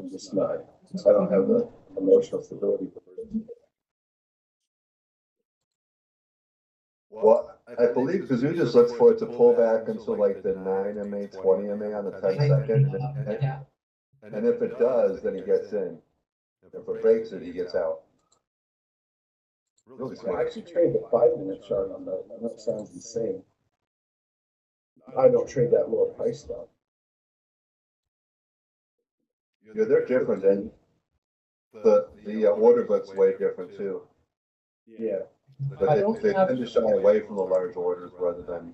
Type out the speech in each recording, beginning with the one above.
I'm just not, I don't have the emotional stability for it. Well, I believe Kazoo just looks for it to pull back into like the 9 MA, 20 MA on the 10-second. Yeah, And if it does, then he gets in. If it breaks it, he gets out. Really I smart. actually trade the 5 minute chart on that. I know it sounds insane. I don't trade that lower price stuff. Yeah, they're different, and the order book's way different too. Yeah. But I they, don't they have- tend to shy away from the large orders rather than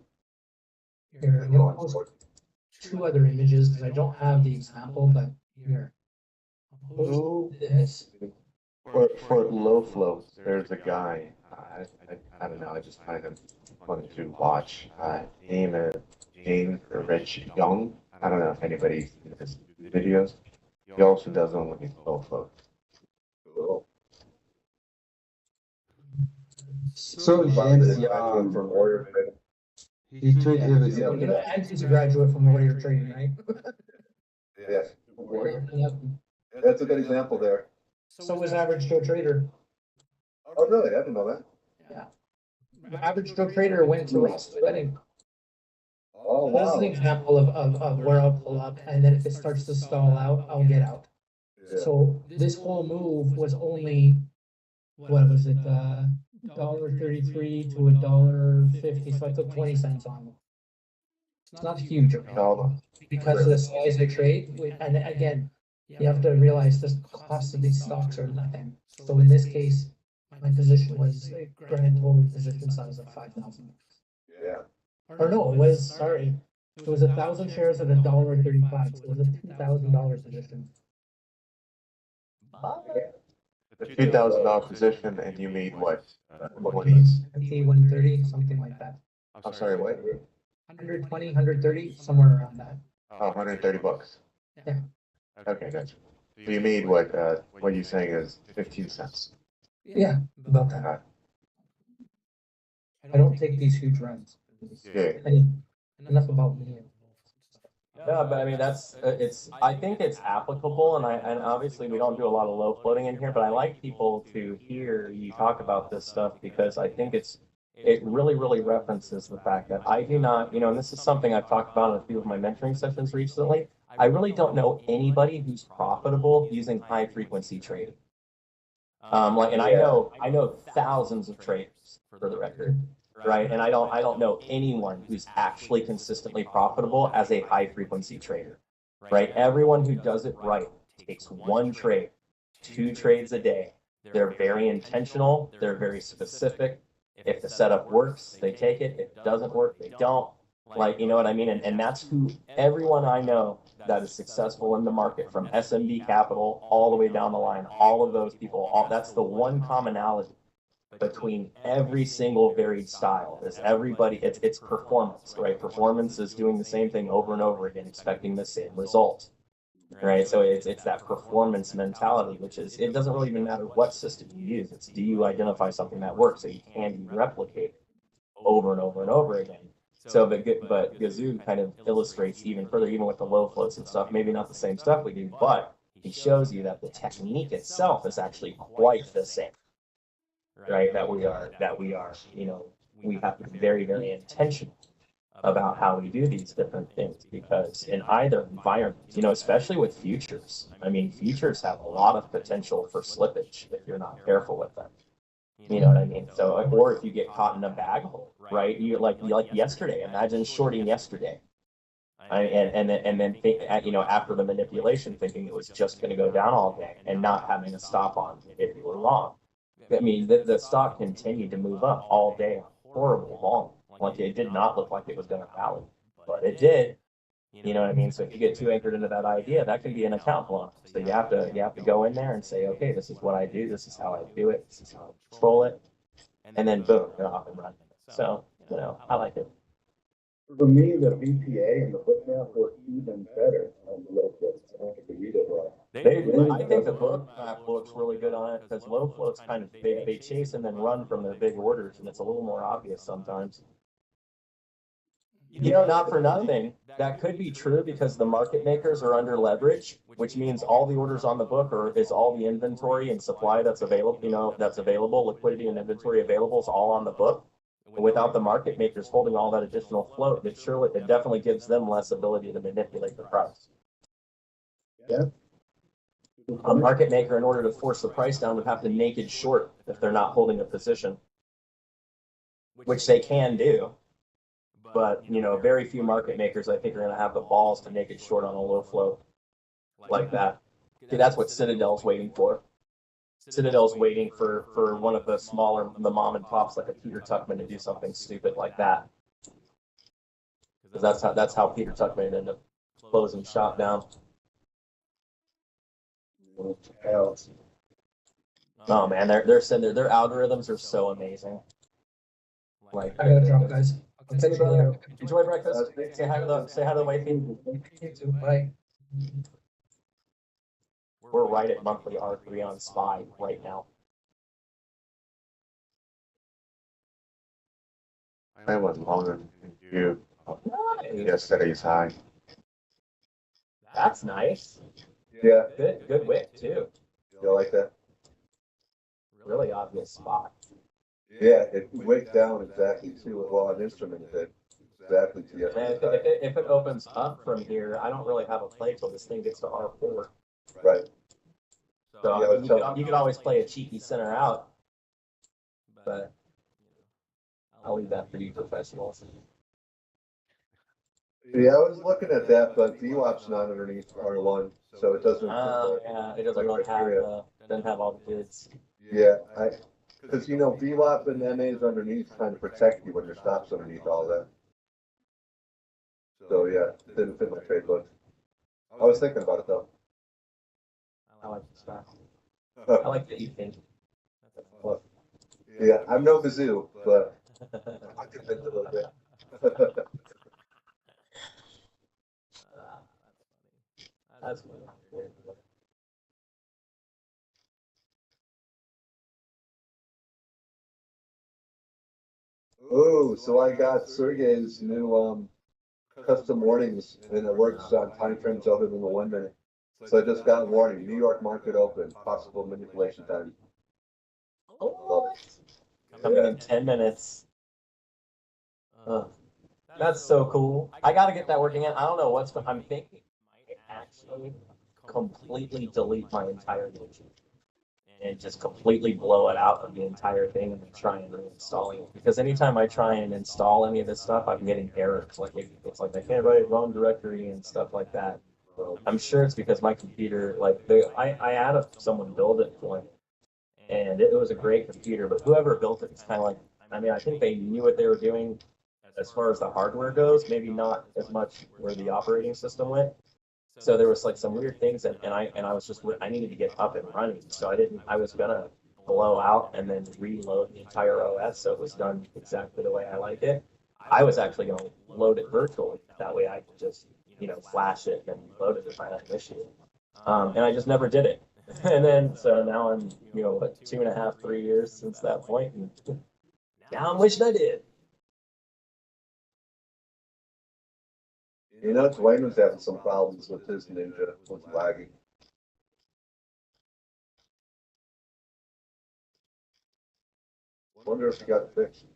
here, I'm gonna post two other images, because I don't have the example, but here. I'll post this. For low floats, there's a guy, I don't know, I just find him fun to watch. Name is James Rich Young. I don't know if anybody's seen his videos. He also does them with his low floats. So James Young Young, from Warrior Trading. he took his Yeah. And he's a graduate from Warrior Trading, right? Yes, Yep. that's a good example there. So was Average Joe Trader. Oh, really? I didn't know that. Average Joe Trader went to Ross's wedding. Oh, This is wow. an example of where I'll pull up, and then if it starts to stall out, I'll get out. Yeah. So this whole move was only, what was it, $1.33 to $1.50, so I took 20 cents on it. It's not huge, because of the size of trade, and again, you have to realize the cost of these stocks are nothing. So in this case, my position was a grand total position size of 5,000. Yeah. Or no, it was, sorry, it was 1,000 shares at $1.35, so it was a $2,000 position. The $2,000 position, and you made what? 20s? 130, something like that. I'm sorry, what? 120, 130, somewhere around that. Oh, $130. Yeah. Okay, gotcha. So you made what you're saying is 15 cents. Yeah, about that. I don't take these huge runs. Yeah. Enough about me. Yeah, but I mean, I think it's applicable, and obviously we don't do a lot of low floating in here, but I like people to hear you talk about this stuff, because I think it really, really references the fact that I do not, and this is something I've talked about in a few of my mentoring sessions recently. I really don't know anybody who's profitable using high frequency trading. And I know thousands of traders, for the record, right? And I don't know anyone who's actually consistently profitable as a high frequency trader, right? Everyone who does it right takes one trade, 2 trades a day. They're very intentional. They're very specific. If the setup works, they take it. If it doesn't work, they don't. Like, you know what I mean? And that's who everyone I know that is successful in the market, from SMB Capital all the way down the line, all of those people, that's the one commonality between every single varied style is everybody, it's performance, right? Performance is doing the same thing over and over again, expecting the same result, right? So it's that performance mentality, which is, it doesn't really even matter what system you use. It's, do you identify something that works so you can replicate it over and over and over again? So, but Gazoo kind of illustrates even further, even with the low floats and stuff, maybe not the same stuff we do, but he shows you that the technique itself is actually quite the same, right? That we are, we have to be very, very intentional about how we do these different things, because in either environment, especially with futures, I mean, futures have a lot of potential for slippage if you're not careful with them. You know what I mean? So, or if you get caught in a bag hole, right? You like yesterday. Imagine shorting yesterday, and then after the manipulation, thinking it was just going to go down all day and not having a stop on if you were wrong. I mean, the stock continued to move up all day, horrible long. Like, it did not look like it was going to rally, but it did. You know what I mean? So if you get too anchored into that idea, that can be an account block. So you have to go in there and say, okay, this is what I do. This is how I do it. This is how I control it. And then boom, you're off and running. So, I like it. For me, the BPA and the bookmap work even better on the low floats. I don't think we read it well. I think the bookmap looks really good on it, because low floats kind of, they chase and then run from their big orders, and it's a little more obvious sometimes. You know, not for nothing. That could be true because the market makers are under leverage, which means all the orders on the book is all the inventory and supply that's available, that's available, liquidity and inventory available is all on the book. Without the market makers holding all that additional float, it definitely gives them less ability to manipulate the price. Yeah. A market maker, in order to force the price down, would have to naked short if they're not holding a position, which they can do. But, very few market makers, I think, are going to have the balls to naked short on a low float like that. See, that's what Citadel's waiting for. Citadel's waiting for one of the mom and pops like a Peter Tuchman to do something stupid like that. Because that's how Peter Tuchman ended up closing shop down. Oh man, they're sitting there. Their algorithms are so amazing. Like, I gotta drop, guys. I'll catch you later. Enjoy breakfast. Say hi to the wifey. You too. Bye. We're right at monthly R3 on SPY right now. I was longer than you. Nice. Yesterday's high. That's nice. Yeah, Good wick too. you like that? Really obvious spot. Yeah, it went down exactly to, well, an instrument did, exactly to And yesterday's if high. if it opens up from here, I don't really have a play till this thing gets to R4. Right. So Yeah, you could always play a cheeky center out, but I'll leave that for you professionals. Yeah, I was looking at that, but VWAP's not underneath R1, so it doesn't. Yeah, it doesn't really have all the goods. Yeah, because VWAP and MAs underneath kind of protect you when your stop's underneath all that. So yeah, didn't fit my trade book. I was thinking about it though. I like the style. I like the evening. Yeah, I'm no Mizzou, but I can think a little bit. That's funny. Oh, so I got Sergey's new custom warnings, and it works on time frames other than the 1 minute. So I just got a warning: New York market open, possible manipulation time. Oh, coming in 10 minutes. That's so cool. I gotta get that working in. I don't know I'm thinking I might actually completely delete my entire YouTube and just completely blow it out of the entire thing and then try and reinstalling it. Because anytime I try and install any of this stuff, I'm getting errors. Like it's like I can't write wrong directory and stuff like that. So I'm sure it's because my computer, I had someone build it for me, and it was a great computer. But whoever built it, it's kind of like, I think they knew what they were doing as far as the hardware goes. Maybe not as much where the operating system went. So there was like some weird things, and I was just, I needed to get up and running. So I was gonna blow out and then reload the entire OS so it was done exactly the way I like it. I was actually gonna load it virtually. That way I could just, flash it and load it if I had an issue. And I just never did it. And then, so now I'm, 2.5, 3 years since that point, and now I'm wishing I did. Dwayne was having some problems with his Ninja, was lagging. Wonder if he got it fixed.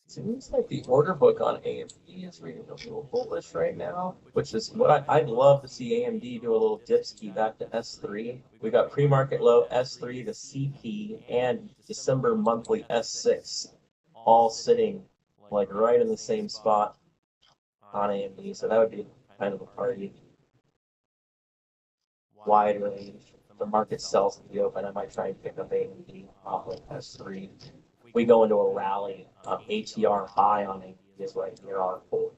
Seems like the order book on AMD is reading a little bullish right now, which is what I'd love to see AMD do a little dipski back to S3. We got pre-market low S3 to CP and December monthly S6, all sitting like right in the same spot on AMD. So that would be kind of a party. Wide range. If the market sells to the open, I might try and pick up AMD off like S3. We go into a rally, ATR high on AMD is right near R4.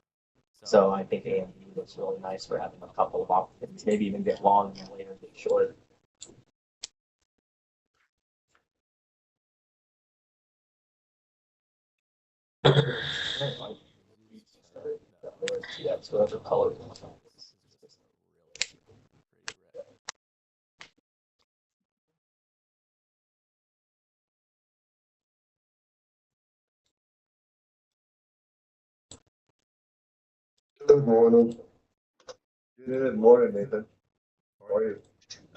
So I think AMD looks really nice for having a couple of opportunities, maybe even get long and then later get short. Yeah, so other colors. Good morning. Good morning, Nathan. How are you?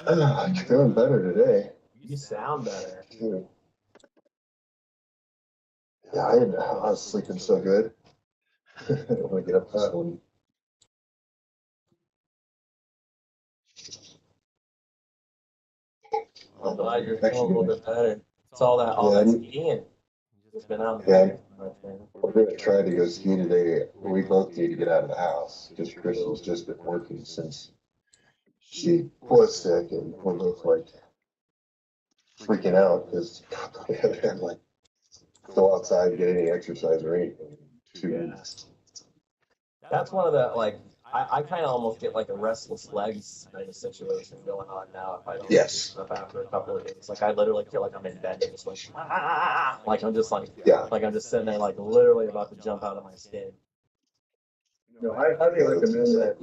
I'm feeling better today. You sound better. Dude. Yeah, I was sleeping so good. I don't want to get up this morning. I'm glad you're feeling a little bit better. It's all Yeah, that skiing. Just been out. Yeah. We're gonna try to go ski today. We both need to get out of the house because Crystal's just been working since she was sick, and we're both like freaking out because we haven't had like go outside and get any exercise or anything. in 2 weeks. That's one of the like I kind of almost get like a restless legs kind of situation going on now if I don't do Yes. stuff after a couple of days. Like I literally feel like I'm in bed and just like I'm just Yeah. like I'm just sitting there like literally about to jump out of my skin. No, I highly recommend that.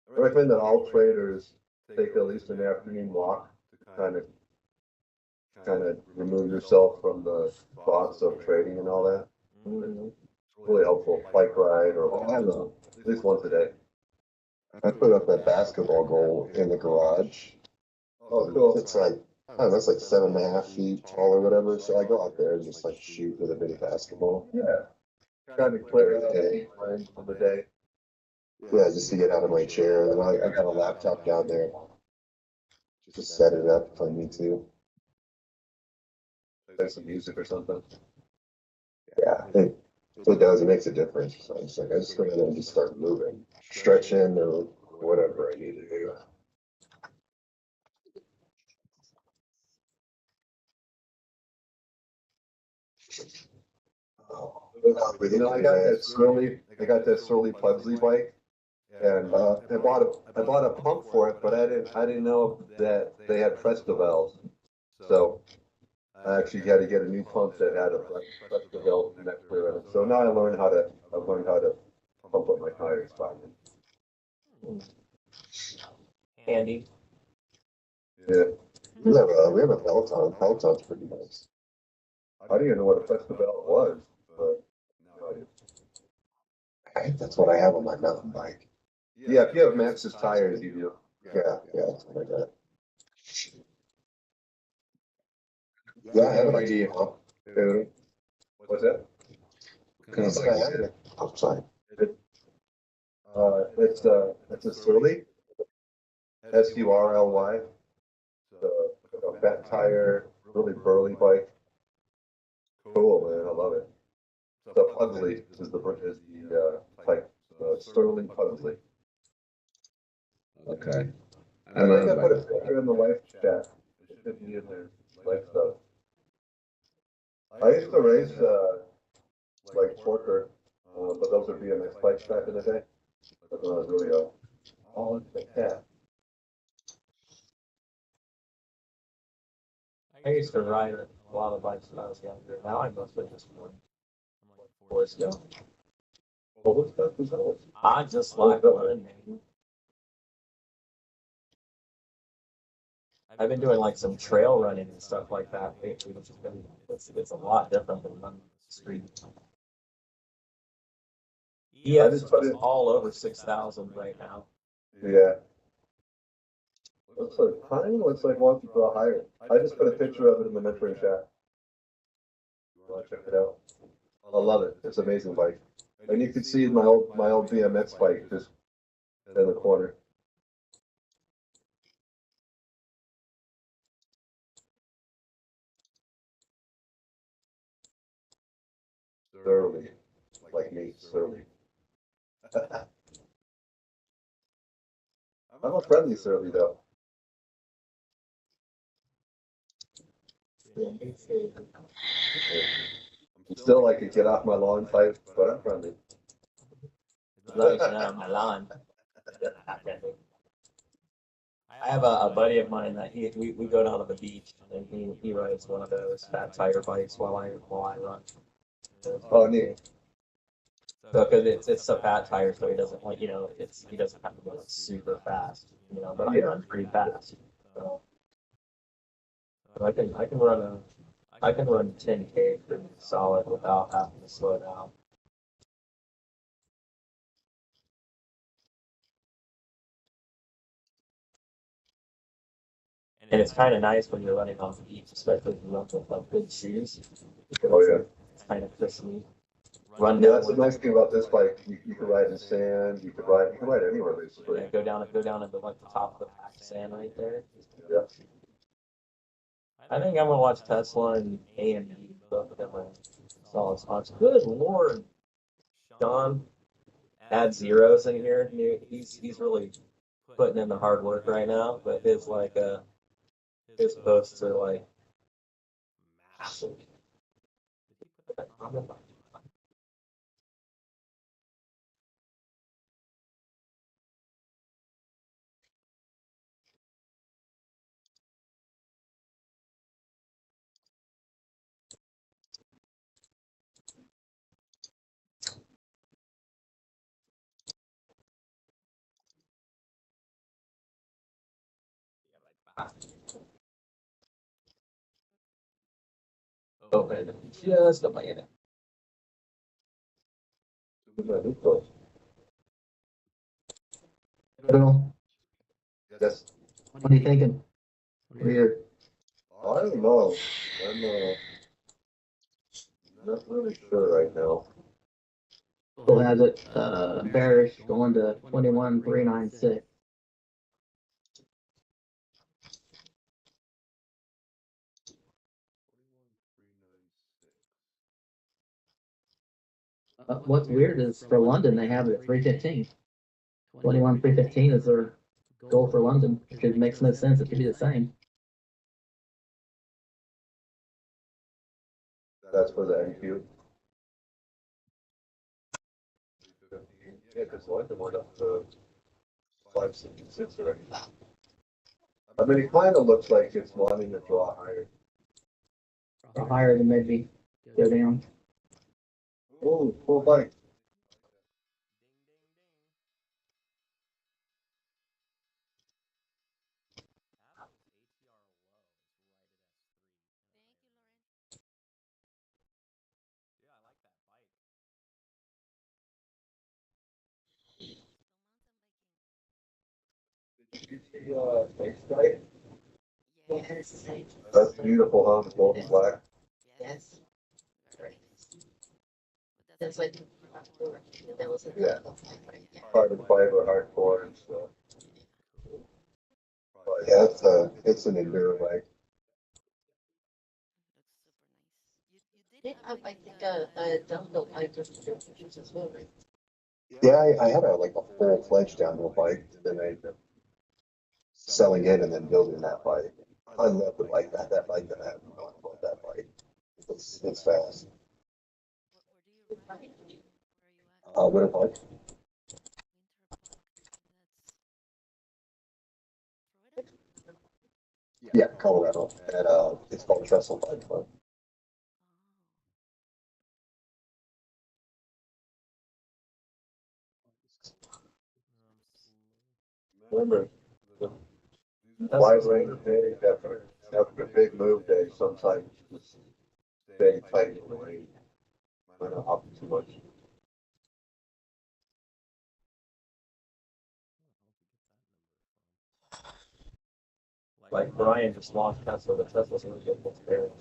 I recommend that all traders take at least an afternoon walk to kind of remove yourself from the thoughts of trading and all that. It's really helpful. Bike ride or at least once a day. I put up a basketball goal in the garage. Oh, cool. It's like, I don't know, it's like 7.5 feet tall or whatever. So I go out there and just like shoot with a mini basketball. Yeah. Kind of clear the day, mind for the day. Yeah, just to get out of my chair. And I got a laptop down there. Just set it up if I need to. Play some music or something. Yeah, it does. It makes a difference. So I'm just like, I just go in there and just start moving, stretching or whatever I need to do. Oh, You know, I got that Surly Pugsley bike, and I bought a pump for it, but I didn't know that they had Presto valves. So I actually had to get a new pump that had a Presto valve connector in it. So now I learned how to pump up my tires finally. Handy. Yeah, we have a Peloton. Peloton's pretty nice. I didn't even know what a Presto valve was, but now I do. I think that's what I have on my mountain bike. Yeah, if you have Maxxis tires, you do. Yeah, that's what I got. Yeah, I have an idea. What's that? I said I had it. I'm sorry. It's a Surly, Surly. A fat tire, really burly bike. Cool, man, I love it. The Pugsley is the type, Sterling Pugsley. Okay. I think I put a picture in the life chat. It should be in there, life stuff. I used to race, like Porker, but those are BMX bikes back in the day. But when I was really young. Oh, it's a cat. I used to ride a lot of bikes when I was younger. Now I mostly just run. I'm like Forrest Gump. Well, what stuff is that? I just like running. I've been doing like some trail running and stuff like that lately, which has been it's a lot different than running the street. Yeah, it's all over 6,000 right now. Yeah. Looks like wants to go higher. I just put a picture of it in the mentoring chat. You want to check it out? I love it. It's an amazing bike. And you can see my old BMX bike just in the corner. Surly. Like me, surly. I'm a friendly surly though. I'm still like a get off my lawn type, but I'm friendly. Like, my lawn. I have a buddy of mine that we go down to the beach and he rides one of those fat tire bikes while I run. Oh, neat. So because it's a fat tire, so he doesn't like he doesn't have to go like super fast, but I run pretty fast. So I can run 10K pretty solid without having to slow down. And it's kind of nice when you're running on the beach, especially if you run with like good shoes. Because Oh, yeah. it's kind of crispy. Run Yeah, down that's the nice thing about this bike. You can ride in sand, you can ride anywhere basically. yeah, go down into like the top of the packed sand right there. Yeah. I think I'm gonna watch Tesla and AMD, both of them are solid spots. Good lord, John, add zeros in here. He's really putting in the hard work right now, but his posts are like massive. Open just a minute. Bill, Yes. what are you thinking? Weird. I don't know. I'm not really sure right now. Bill has it, bearish going to 21,396. What's weird is for London, they have it at 315. 21,315 is their goal for London, which makes no sense. It should be the same. That's for the NQ. Yeah, because London went up to 566 already. I mean, it kind of looks like it's wanting to draw higher. Or higher than maybe go down. Oh, full bike. You see, face stripe? Yes. That's beautiful, huh? The gold and black. Yes. That's like, that was. Yeah. Carbon fiber, hardcore and stuff. But yeah, it's an enduro bike. I think, a downhill bike just as well, right? Yeah, I had a full-fledged downhill bike, then I ended up selling it and then building that bike. I love the bike, that bike that I have. I love that bike. It's fast. Winter bike. Yeah, Colorado, and it's called Trestle Bike Club. Remember, the wide range day, after a big move day, sometimes just stay tight in the lane. Might not hop too much. Like Brian just lost Tesla, but Tesla's gonna get this bearish.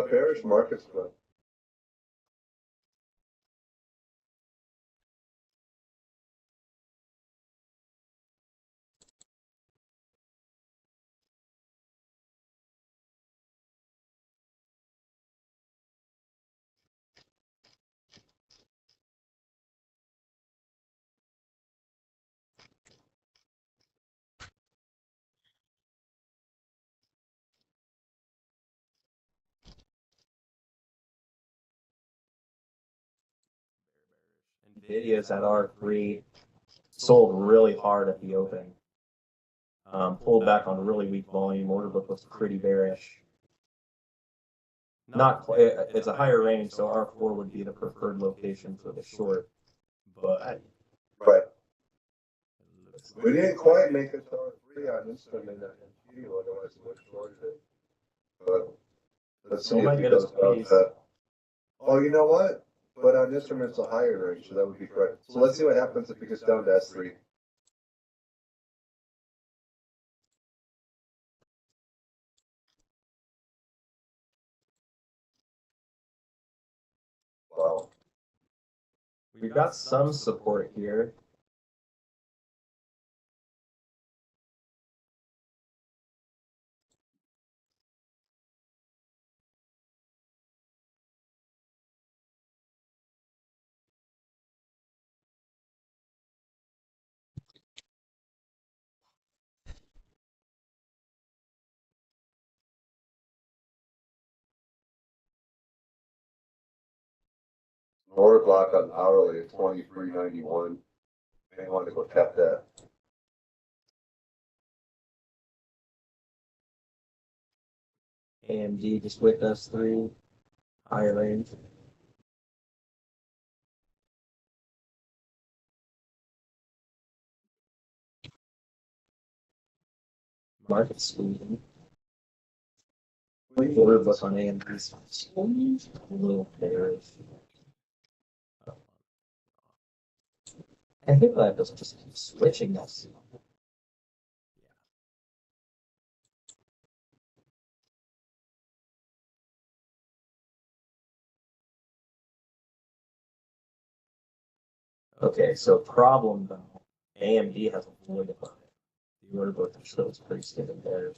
Bearish markets, but Nvidia's at R3 sold really hard at the open. Pulled back on really weak volume. Order book was pretty bearish. Not it's a higher range, so R4 would be the preferred location for the short. But right. We didn't quite make it to R3 on instrument and Q, otherwise it would have shorted it. But let's see if he does about that. Oh, you know what? But on instruments a higher range, so that would be correct. So let's see what happens if he gets down to S3. Wow. we've got some support here. Order block on hourly at 23.91. May want to go tap that. AMD just with S3, higher range. Market squeezing. Order book on AMD's a little bearish. I think that doesn't just keep switching us. Okay, so problem though, AMD has a void above it. The order book shows pretty stiff and bearish.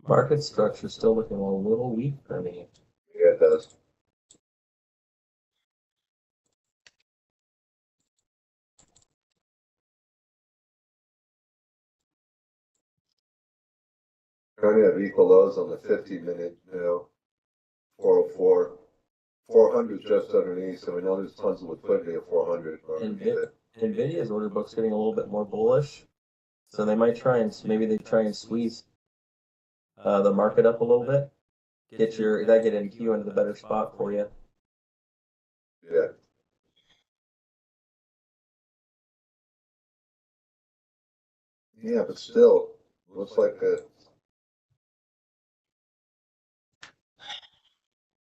Market structure still looking a little weak for me. Yeah, it does. Trying to have equal lows on the 50-minute, 404. 400 just underneath, so we know there's tons of liquidity at 400. Nvidia's order book's getting a little bit more bullish, so they might try and maybe they try and squeeze the market up a little bit. Get NQ into the better spot for you. Yeah. Yeah, but still, looks like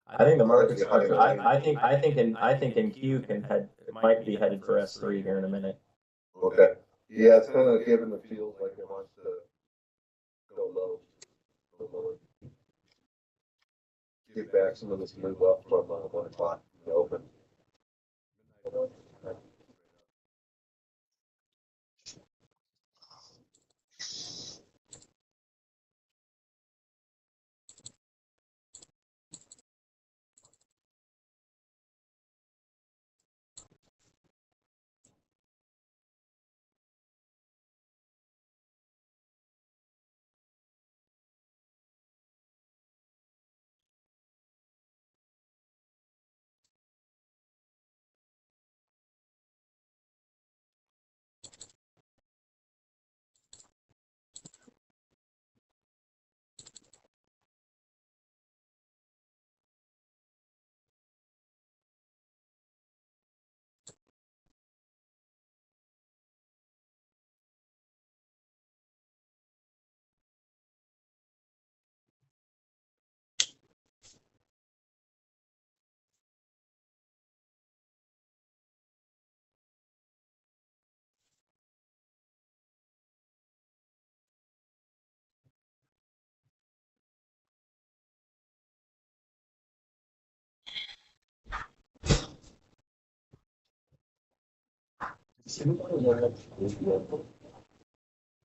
I think the market structure. I think NQ might be headed for S3 here in a minute. okay. Yeah, it's kind of giving the feel like it wants to go low. Go lower. Get back some of this move up from 1 o'clock in the open.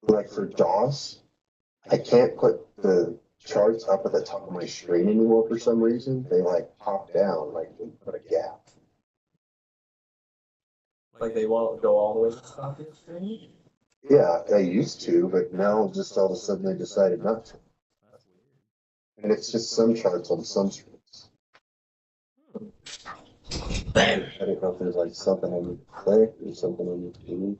Like for DOS, I can't put the charts up at the top of my screen anymore for some reason. They like pop down, like they put a gap. Like they won't go all the way to the top of your screen? Yeah, they used to, but now just all of a sudden they decided not to. And it's just some charts on some screens. I don't know if there's like something I need to click or something I need to do.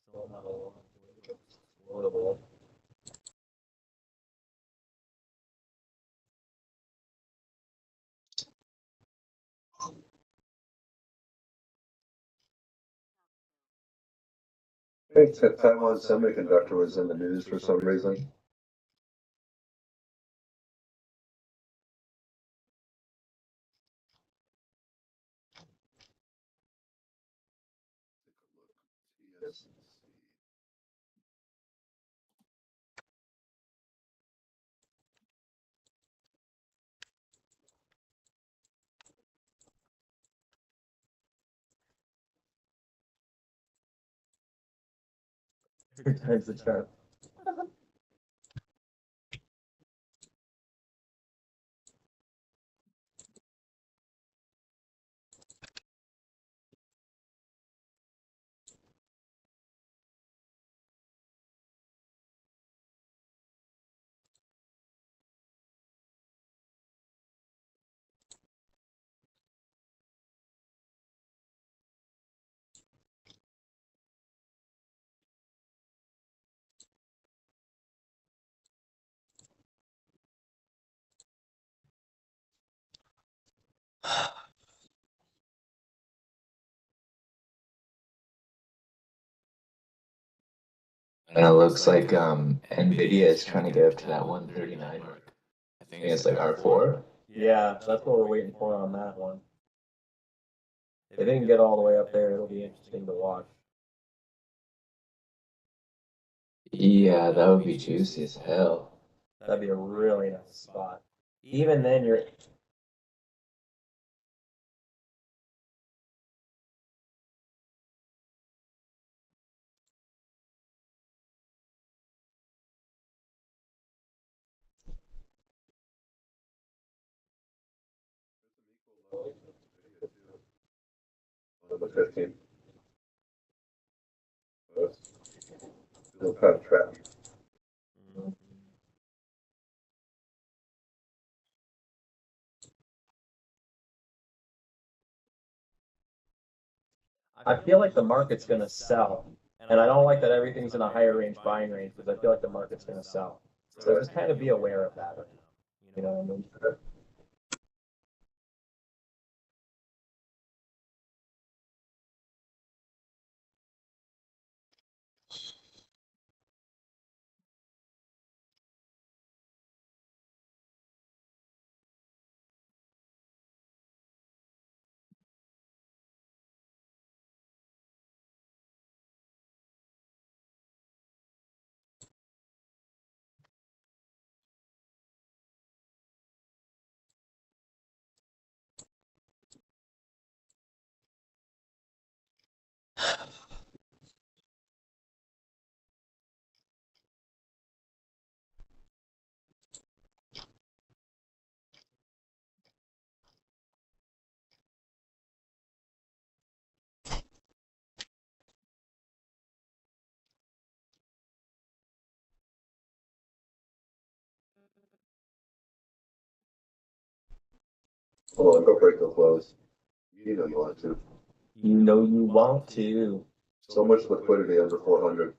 Still not a lot. Affordable. I think that Taiwan Semiconductor was in the news for some reason. Three times the chart. And it looks like Nvidia is trying to get up to that 139 mark. I think it's like R4. Yeah, that's what we're waiting for on that one. If they didn't get all the way up there, it'll be interesting to watch. Yeah, that would be juicy as hell. That'd be a really nice spot. Even then, you're Number 15. Still kind of trapped. I feel like the market's gonna sell. And I don't like that everything's in a higher range buying range because I feel like the market's gonna sell. So just kind of be aware of that. You know what I mean? Hold on, go break those lows. You know you want to. You know you want to. So much liquidity under 400.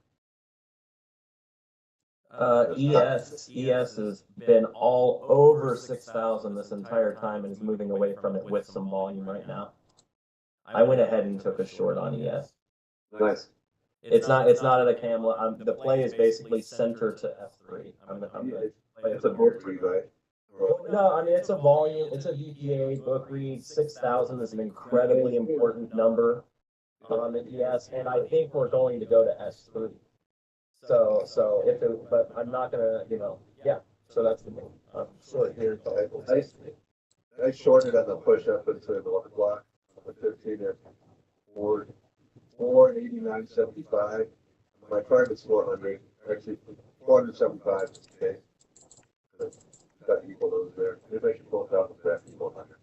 ES has been all over 6,000 this entire time and is moving away from it with some volume right now. I went ahead and took a short on ES. Nice. It's not at a camel. The play is basically center to F3. It's a book read, right? No, I mean it's a volume. It's a VPA book read. 6,000 is an incredibly important number. Yes, and I think we're going to go to S3. So if it, but I'm not gonna, yeah, so that's the thing. Short here, I shorted on the push up into the one block, the 15 at 489.75. My target's 400, actually 475. Okay. Got equal those there. Maybe I should pull it out the back, 400.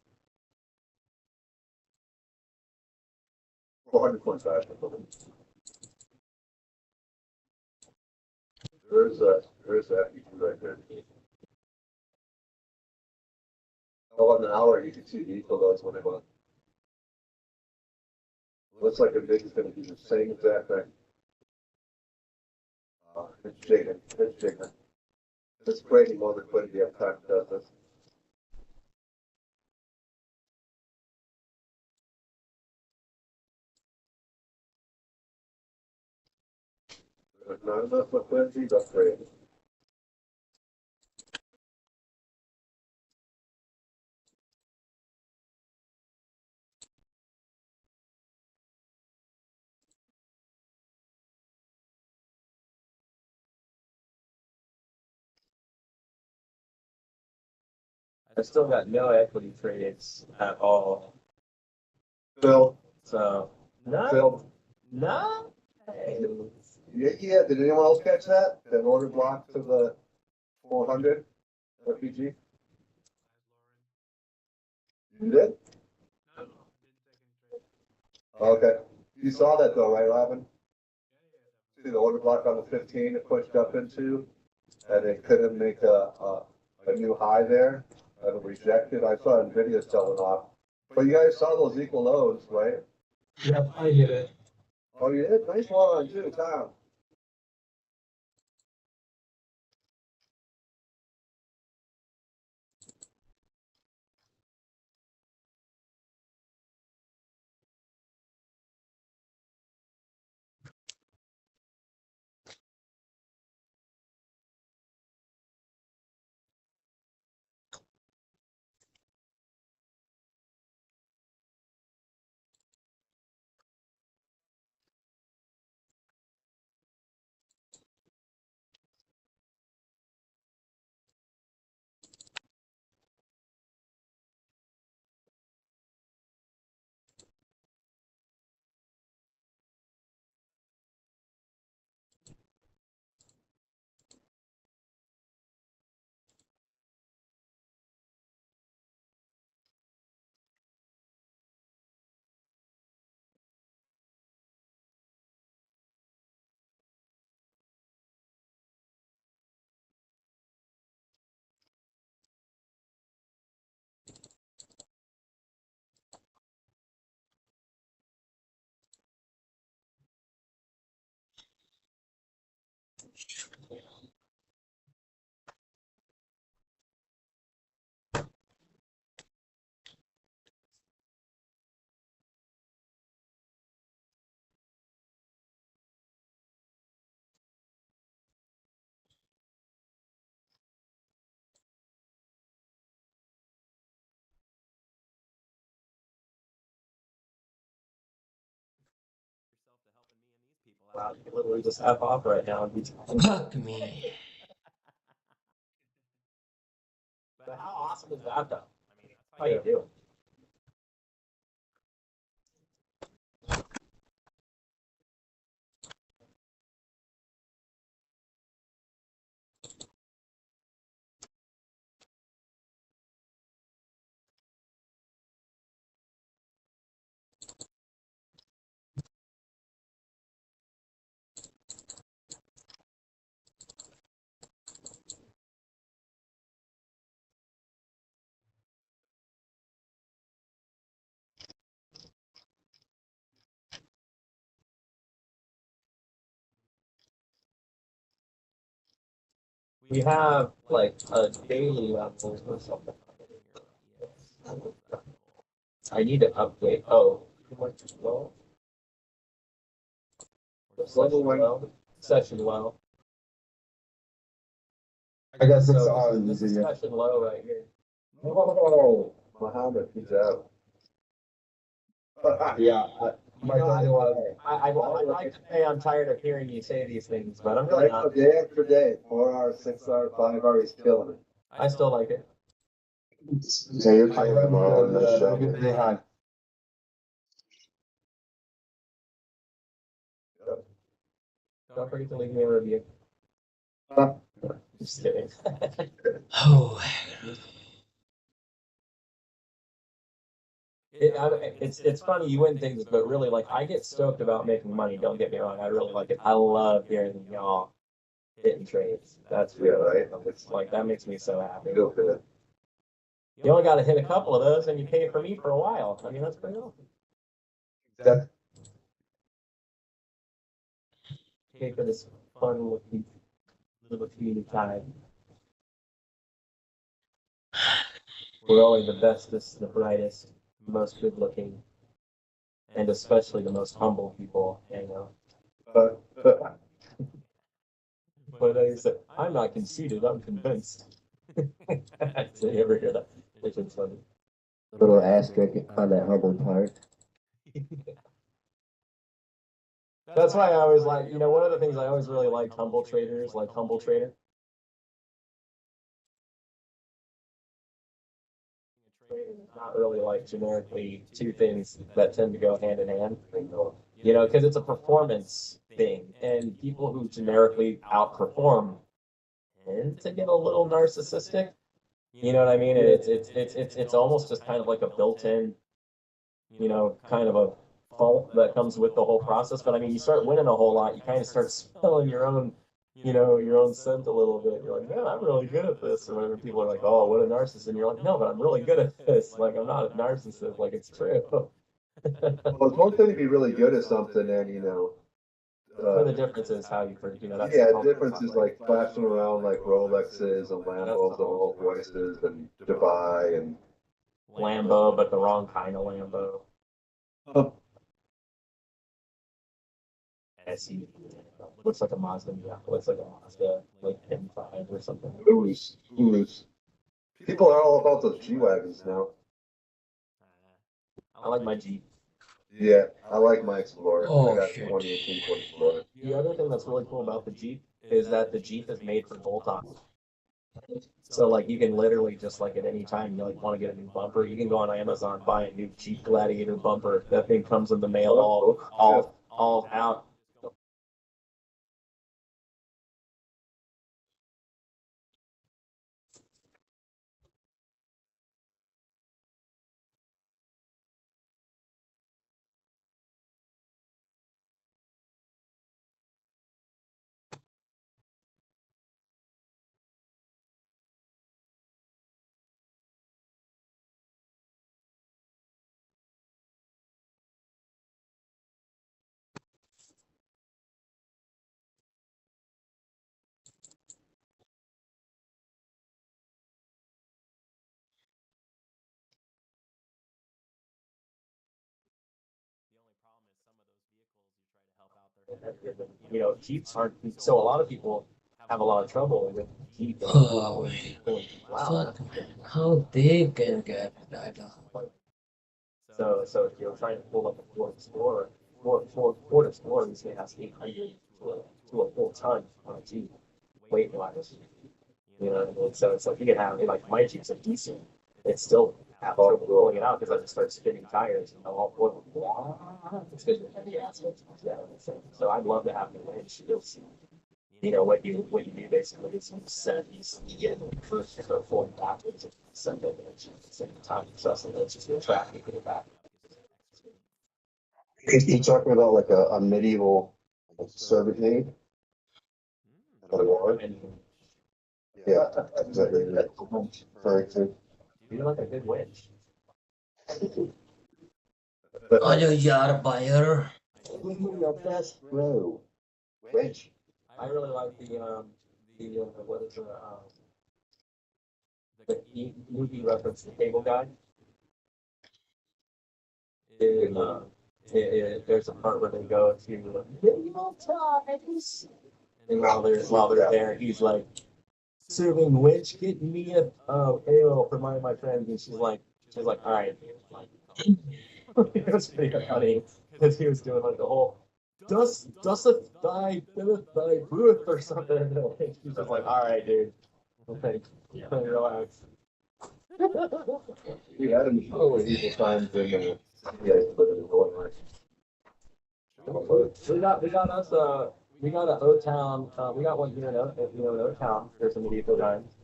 400.5. There's that right there. Oh, in an hour, you can see the equal those when they want. Looks like a big is going to do the same exact thing. It's shaking. It's shaking. It's creating more liquidity every time it does this. There's not enough liquidity, that's great. I still got no equity trades at all. Phil, So, no, Phil, no. yeah, did anyone else catch that? That order block to the 400 RPG? You did? Okay. You saw that though, right, Robin? See the order block on the 15 it pushed up into, and it couldn't make a new high there, and it rejected. I saw it in video selling off. But you guys saw those equal lows, right? Yep, I get it. Oh, you did? Nice one, too, Tom. Wow, you can literally just F off right now and be Fuck me. But how awesome is that though? I mean, that's how you do. We have like a daily level or something. I need to update. Oh, too much low. Level one. Session low. I guess it's So on this is the, session low right here. Oh, Muhammad, he's out. yeah, might tell you what. I like to say I'm tired of hearing you say these things, but I'm really Like not. day after day, 4 hours, 6 hours, 5 hours, he's killing it. I still like it. Yeah, you're killing tomorrow on the show. Say hi. Don't forget to leave me a review. Just kidding. Oh. It's funny you wouldn't think this, but really, like, I get stoked about making money. Don't get me wrong, I really like it. I love hearing y'all hitting trades. That's Yeah, really, right. it's like that makes me so happy. Feel good. You only got to hit a couple of those, and you pay for me for a while. I mean, that's pretty awesome. That, Pay for this fun little community time. We're only the bestest, the brightest, most good looking, and especially the most humble people, you know. But I said, I'm not conceited, I'm convinced. So you ever hear that? Which is funny. Little asterisk on that humble part. That's why I always like, you know, one of the things I always really liked Humble Traders, like Humble Trader. Not really like generically two things that tend to go hand in hand, you know, because it's a performance thing, and people who generically outperform tend to get a little narcissistic. You know what I mean? And it's almost just kind of like a built-in, you know, kind of a fault that comes with the whole process. But I mean, you start winning a whole lot, you kind of start smelling your own, you know, your own scent a little bit. You're like, man, I'm really good at this. Or whenever people are like, oh, what a narcissist. And you're like, no, but I'm really good at this. Like, I'm not a narcissist. Like, it's true. well, it's one thing to be really good at something and, you know, But the difference is how you know, that's yeah, the the difference is like flashing around like Rolexes and Lambos and Rolls Royces and Dubai and Lambo, but the wrong kind of Lambo. SUV. Looks like a Mazda. Yeah, looks like a Mazda, like M5 or something. Urus. People are all about those G-Wagons now. I like my Jeep. Yeah, I like my Explorer. Oh, I got shit. 2018 Explorer. The other thing that's really cool about the Jeep is that the Jeep is made for bolt-on. So like you can literally just like at any time you like want to get a new bumper, you can go on Amazon, buy a new Jeep Gladiator bumper. That thing comes in the mail all out. You know, Jeeps aren't, so a lot of people have a lot of trouble with Jeep. Oh, Wow. fuck. How they can get that? So if you're trying to pull up a Ford Explorer, Ford Explorer usually has 800 to a full ton on a Jeep weight wise. You know what I mean? So it's like you can have like my Jeep's a decent. It's still have trouble pulling it out because I just start spinning tires and all four of them. It's because of heavy assets. Yeah. So I'd love to have the winch. You know what you do basically is you set these you get first to forward backwards and send it at the same time. So it's just your track you get it back. You talking about like a medieval servitude? And Yeah, exactly. That's what I'm referring to. you like a good winch. Ajo yaar buyer. Your best bro. Which? I really like the what is the movie reference, The Cable Guy. There's a part where they go to medieval times, and while they're there, he's like serving winch, getting me a ale for my friend, and she's like, all right. It was pretty funny Because he was doing like the whole doesn't thy doeth thy breweth or something. And like, he's just like, all right, dude. Like, relax. We had him show evil times in the, yeah, but in Illinois. We got us we got a O Town we got one here in O Town. There's some medieval times.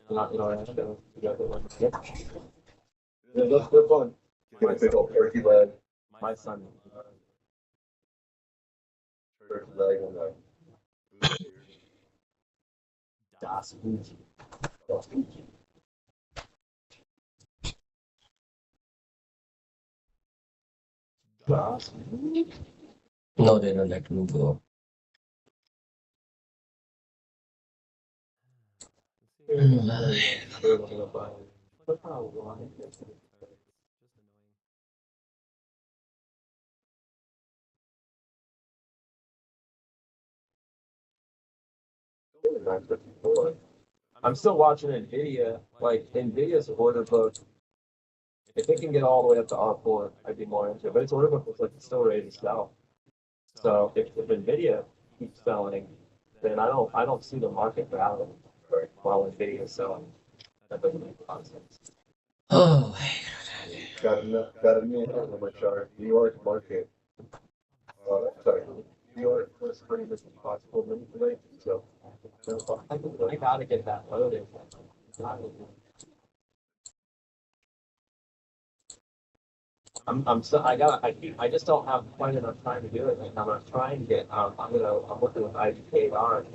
Not so we got that one. Yep. Yeah, they're fun. Get a big old turkey leg. My son. Turkey leg and Das Boot. Das No, they don't let me go. I'm still watching Nvidia. Like Nvidia's order book. If it can get all the way up to R4, I'd be more into it. But its order book looks like it's still ready to sell. So if Nvidia keeps selling, then I don't see the market value while Nvidia is selling. That doesn't make a lot of sense. Oh, got a new one on my chart. New York market. Sorry. New York was pretty much possible manipulation. So I gotta get that loaded. I just don't have quite enough time to do it. Like, I'm gonna try and get. I'm working with IDKR.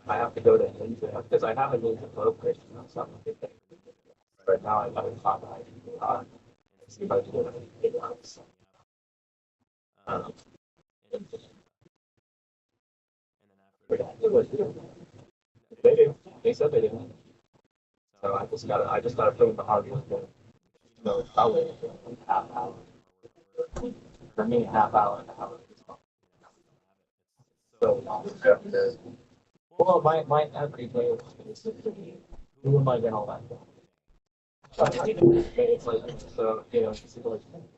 I have to go to Ninja because I have a Ninja brokerage or something. Right now, I got to talk to IDKR. See if I can do it. They do. They said they didn't. So I just gotta put in the hard work. So probably half hour. For me, half hour. So well, my everyday is who am I gonna let? It's like, so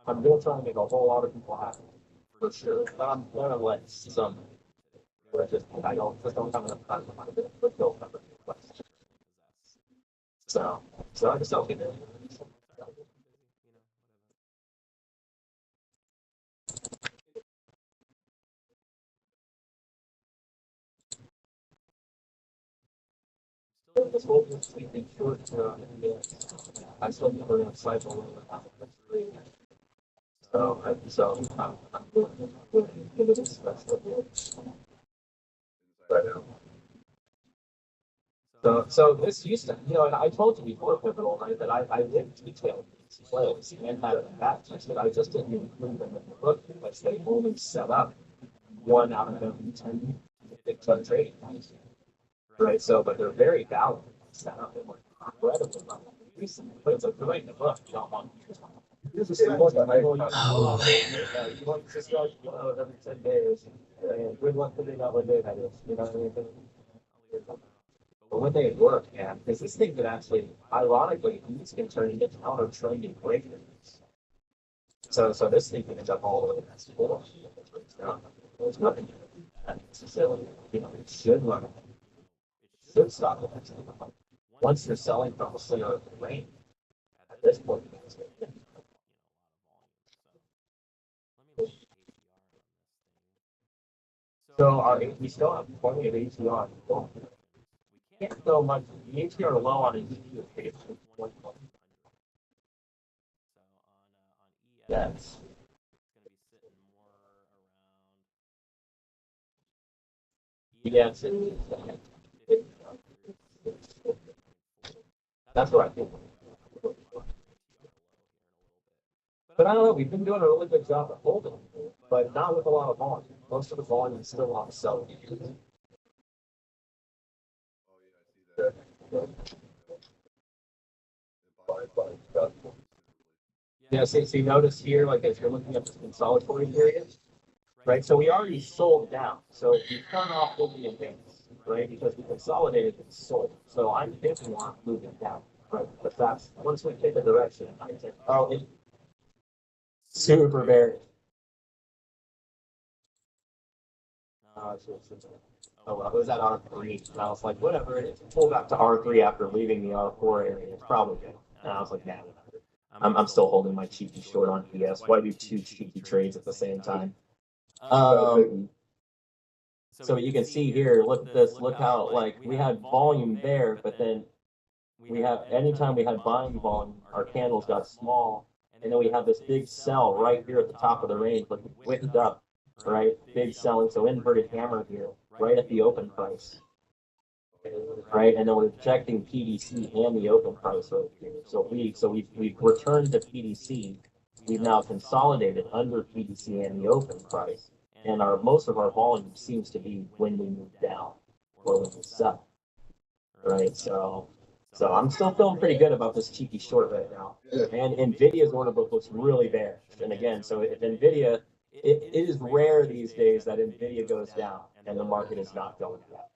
I'm gonna try and make a whole lot of people happy for sure. But I'm gonna let some. I don't have enough time to fill every request. So I just don't get it. This whole sleeping short. I still never have cycle. So this used to, and I told you before Pivotal Night that I lived detailed these plays and had a batch. I said I just didn't include them in the book because they only set up one out of every 10 big ton trading lines. Right, so but they're very valuable set up and incredibly well. But it's a good in the book. You don't want here's a simple you want to start every 10 days. And good luck figuring out what day that is. You know what I mean? But when they work, man, because this thing could actually, ironically, these can turn into counter trending breakthroughs. So this thing can end up all the way past 4. There's nothing necessarily, it should run. It should stop it. Once you're selling from the center of the range, at this point, so we still have plenty of ATR. We can't go much. The ATR low on an EQ page. Yes. Yes. That's what I think. But I don't know, we've been doing a really good job of holding, but not with a lot of volume. Most of the volume is still on selling. Yeah, so you notice here, like if you're looking at this consolidatory period, right? So we already sold down. So we turn off will be advanced, right? Because we consolidated and sold. So I'm thinking on moving down, right? But that's once we take a direction, I think, it's super bearish. Oh, well, it was at R3, and I was like, whatever, it pulled back to R3 after leaving the R4 area, it's probably good. And I was like, nah, I'm still holding my cheeky short on ES. Why do two cheeky trades at the same time? So you can see here, look at this, look how, like, we had volume there, but then we have, anytime we had buying volume, our candles got small, and then we have this big sell right here at the top of the range, like, wicked up, right? Big selling, so inverted hammer here, right at the open price. Right, and then we're rejecting PDC and the open price over here. So we've returned to PDC. We've now consolidated under PDC and the open price, and most of our volume seems to be when we move down or when we sell. Right, so I'm still feeling pretty good about this cheeky short right now. And Nvidia's order book looks really bearish. And again, so if Nvidia, it is rare these days that Nvidia goes down and the market is not going down.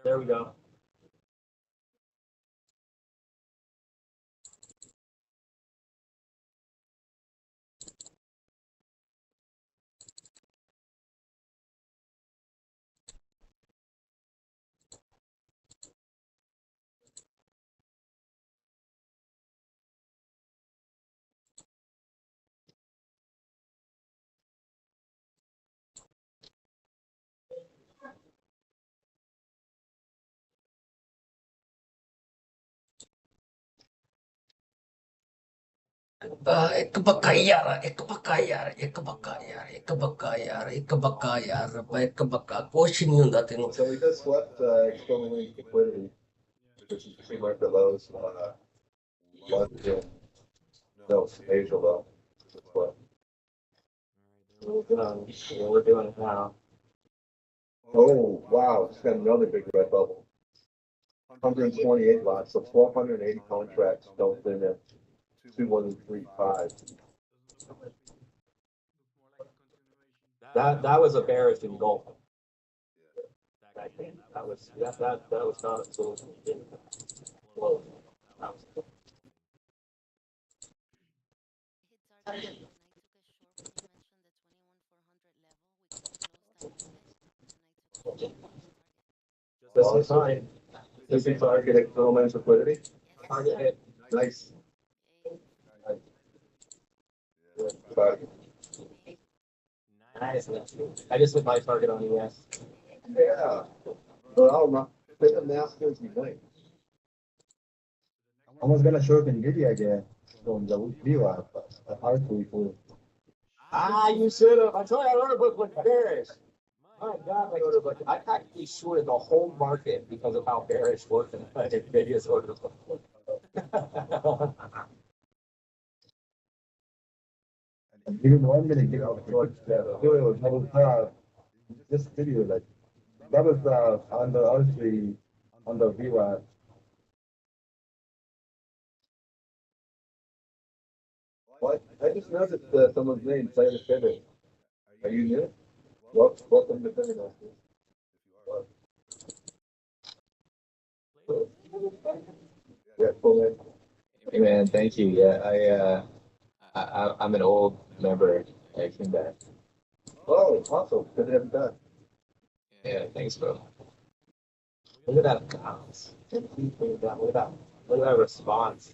There we go. ਕੁਛ ਨਹੀਂ ਹੁੰਦਾ ਤੈਨੂੰ So we just left externally liquidity, which is pre-market lows, London, no, Asia low. That's what. We're doing it now. Oh, wow, just got another big red bubble. 128 lots, so 1,280 contracts dumped in at 2135. That was a bearish engulfing. That was not a solution. This is fine. This is target external man's liquidity. Target hit. Nice. Target. Nice. I just hit my target on ES. Yeah. Well, not fit the masters unite. I was gonna short Nvidia again from the VWAP, but hard to for. You should have. I told you that order book looked bearish. My God, my order book. I practically shorted the whole market because of how bearish worked in Nvidia's order book. Even 1 minute give out short this video like that was on the obviously on the VWAP. What? I just noticed someone's name, Player Pivot. Are you new? Welcome to Pivot. Yeah, cool man. Hey man, thank you. Yeah, I'm an old member. I came back. Oh, awesome. Good to have you back. Yeah, thanks, bro. Look at that bounce. Look at that response.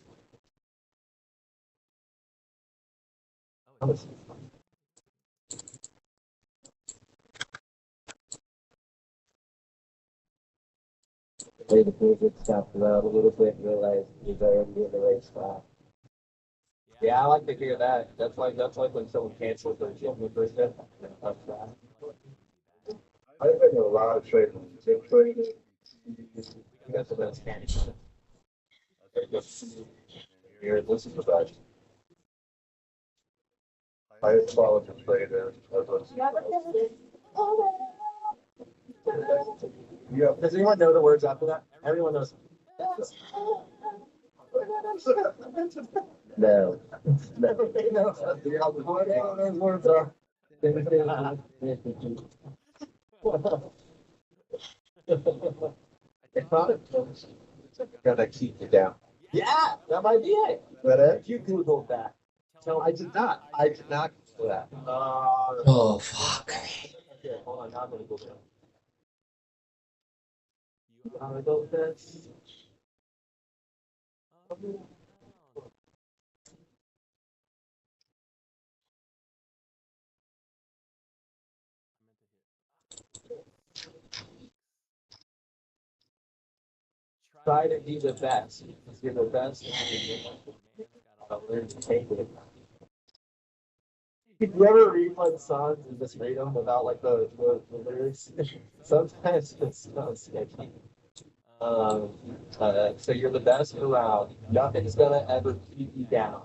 Play the perfect stuff around a little bit and realize he's already in the right spot. Yeah, I like to hear that. That's like when someone cancels their gym membership. I've been in a lot of trading. That's the best candidate. Here, listen to that. Highest quality trader. Yeah. Does anyone know the words after that? Everyone knows. No. It's not a gonna keep you down. Yeah, that might be it. But If you Googled that. no, I did not. I did not do that. Oh, fuck. Okay, hold on, now I'm gonna Google it. You wanna go with this? Try to be the best. If you're the best, learn to take it. Did you ever read like songs and just read them without like the lyrics? Sometimes it's not sketchy. So you're the best around. Nothing's gonna ever keep you down.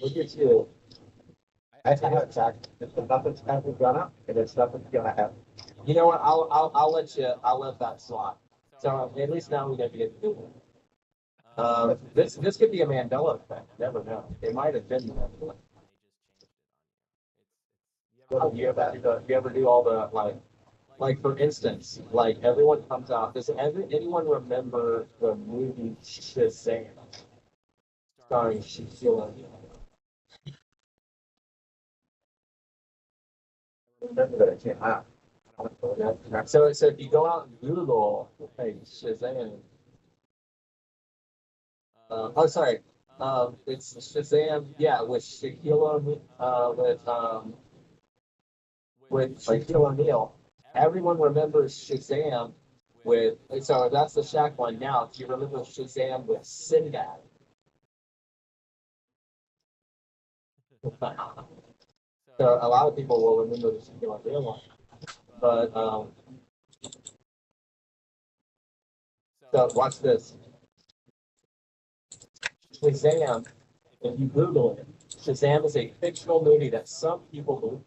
Look at you. I have Jack. Nothing's ever gonna, and it's nothing's gonna happen. You know what? I'll let that slide. So at least now we get to get to it. This could be a Mandela effect. Never know. It might have been Mandela. You ever do all the like for instance, like everyone comes out. Does anyone remember the movie Shazam, starring Shaquille O'Neal? Remember that it came out. So if you go out and Google, hey, Shazam. Sorry. It's Shazam. Yeah, with Shaquille O'Neal. With Shaquille O'Neal. Everyone remembers Shazam with. So that's the Shaq one. Now, do you remember Shazam with Sinbad? So a lot of people will remember the Shaquille O'Neal one. But so watch this. Shazam, if you Google it, Shazam is a fictional movie that some people believe.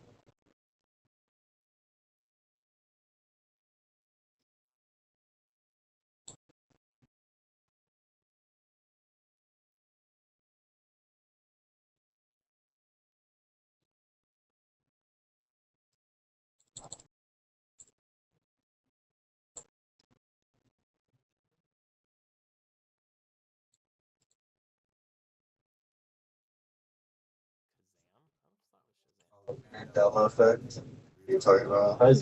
Mandela effect. You're talking about? Like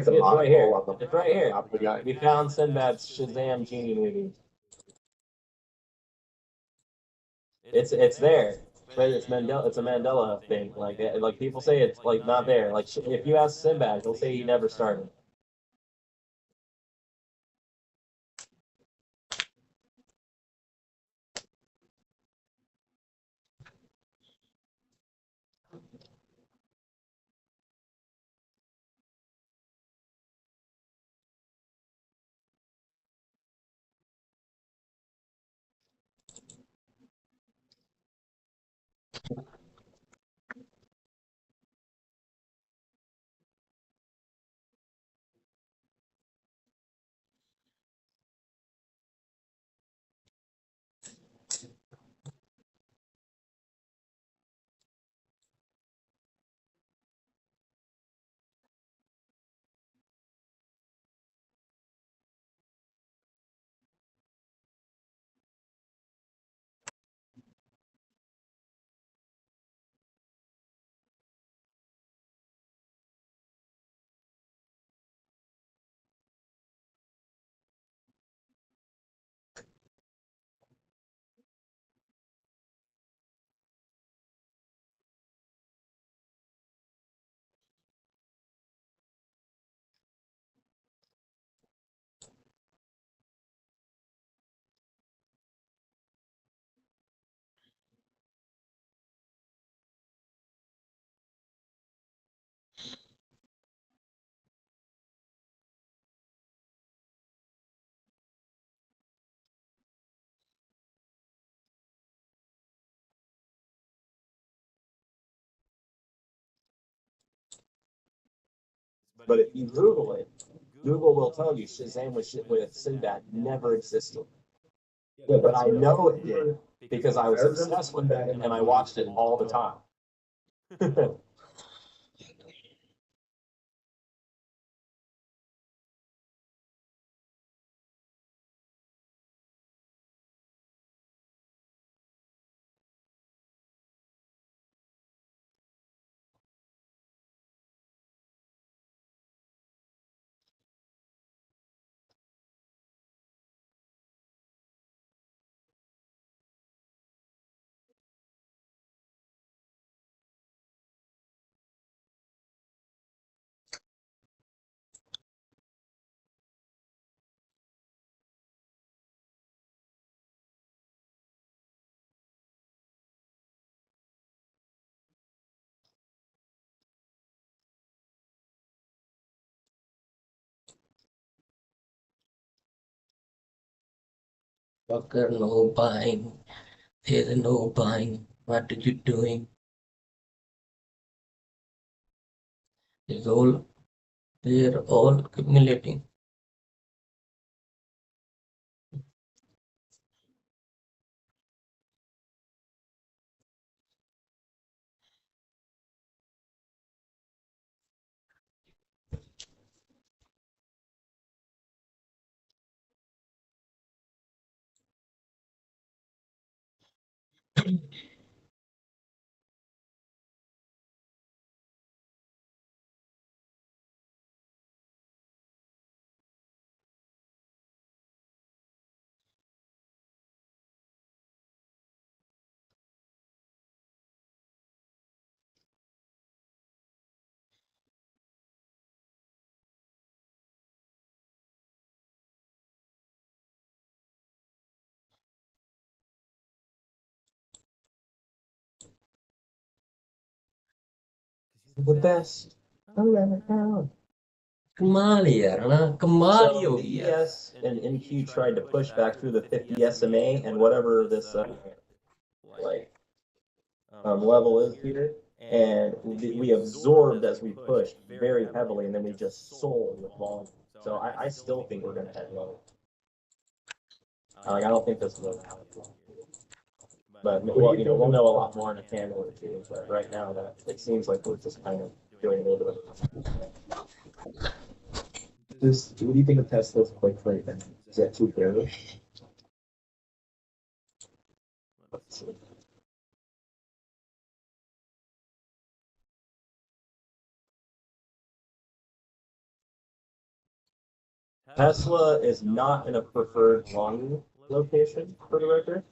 the right here. It's right here. We found Sinbad's Shazam Genie movie. It's there, but it's Mandela. It's a Mandela thing. Like people say it's like not there. Like if you ask Sinbad, he'll say he never started. But if you Google it, Google will tell you Shazam with Sinbad never existed. Yeah, but I know it did because I was obsessed with it and I watched it all the time. Fucker, no buying. There's no buying. What are you doing? It's all, they're all accumulating. The best I've ever found. Kembali ya, Rana. Kembali So oh the yes. ES and NQ tried to push back through the 50 SMA and whatever this like level is here, and we absorbed as we pushed very heavily, and then we just sold with volume. So I still think we're gonna head low. Like I don't think this will happen. But well, you know, we'll know a lot more in a candle or two. But right now, that it seems like we're just kind of doing a little bit of. What do you think of Tesla's quick rate then? Is that too bearish? Tesla is not in a preferred long location for the record.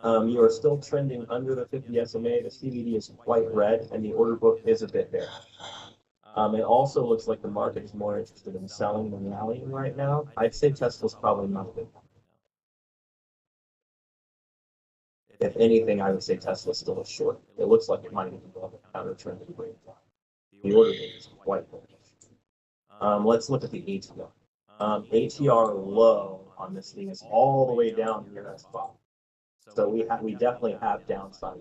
You are still trending under the 50 SMA. The CVD is quite red, and the order book is a bit there. It also looks like the market is more interested in selling than rallying right now. I'd say Tesla's probably not good. If anything, I would say Tesla's still a short. It looks like it might even go up a counter trend. The order book is quite bullish. Let's look at the ATR. ATR low on this thing is all the way down here at spot. So we definitely have downside.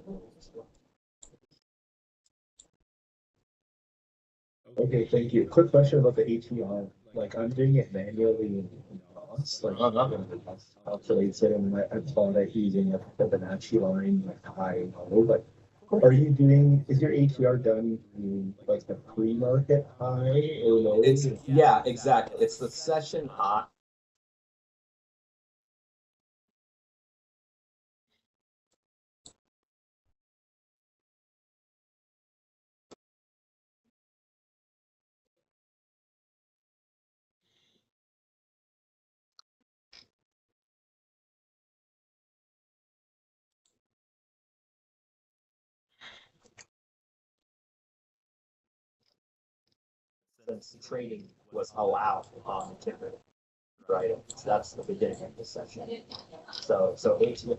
Okay, thank you. Quick question about the ATR. Like I'm doing it manually in DOS. Like I'm not gonna calculate it and I thought I'm using a Fibonacci line like high and low, but is your ATR done in like the pre-market high or low? Yeah, exactly. It's the session high. Since trading was allowed on the ticker, right? So that's the beginning of the session. So ATR.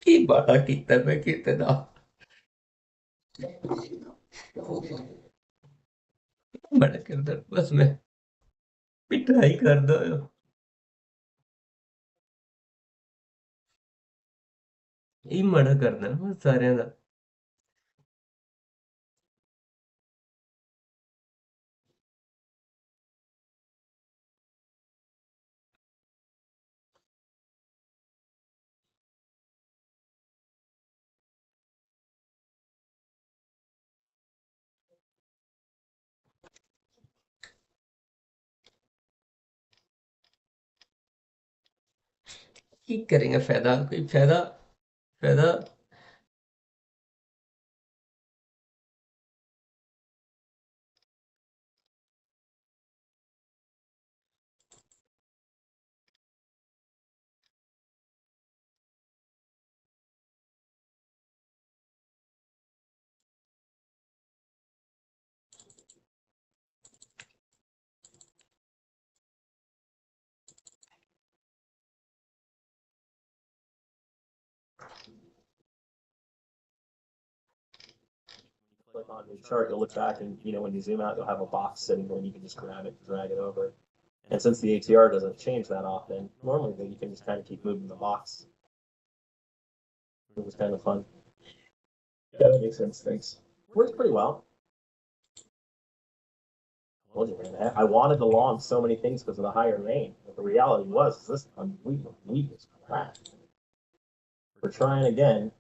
ਕੀ ਬਾੜਾ ਕੀਤਾ ਮੈਂ ਕਿਤੇ ਦਾ ਬੜਾ ਕਰਦਾ ਬਸ ਮੈਂ ਪਿਟਾਈ ਕਰਦਾ ਹਾਂ ਇਹ ਮਾੜਾ ਕਰਦਾ ਨਾ ਮੈਂ ਸਾਰਿਆਂ ਦਾ ਕੀ ਕਰੇਗਾ ਫਾਇਦਾ ਕੋਈ ਫਾਇਦਾ Click on your chart, you'll look back and, when you zoom out, you'll have a box sitting there and you can just grab it, drag it over. And since the ATR doesn't change that often, normally you can just kind of keep moving the box. It was kind of fun. Yeah, that makes sense. Thanks. Works pretty well. I told you, man, I wanted to launch so many things because of the higher main. But the reality was, this week was crap. We're trying again.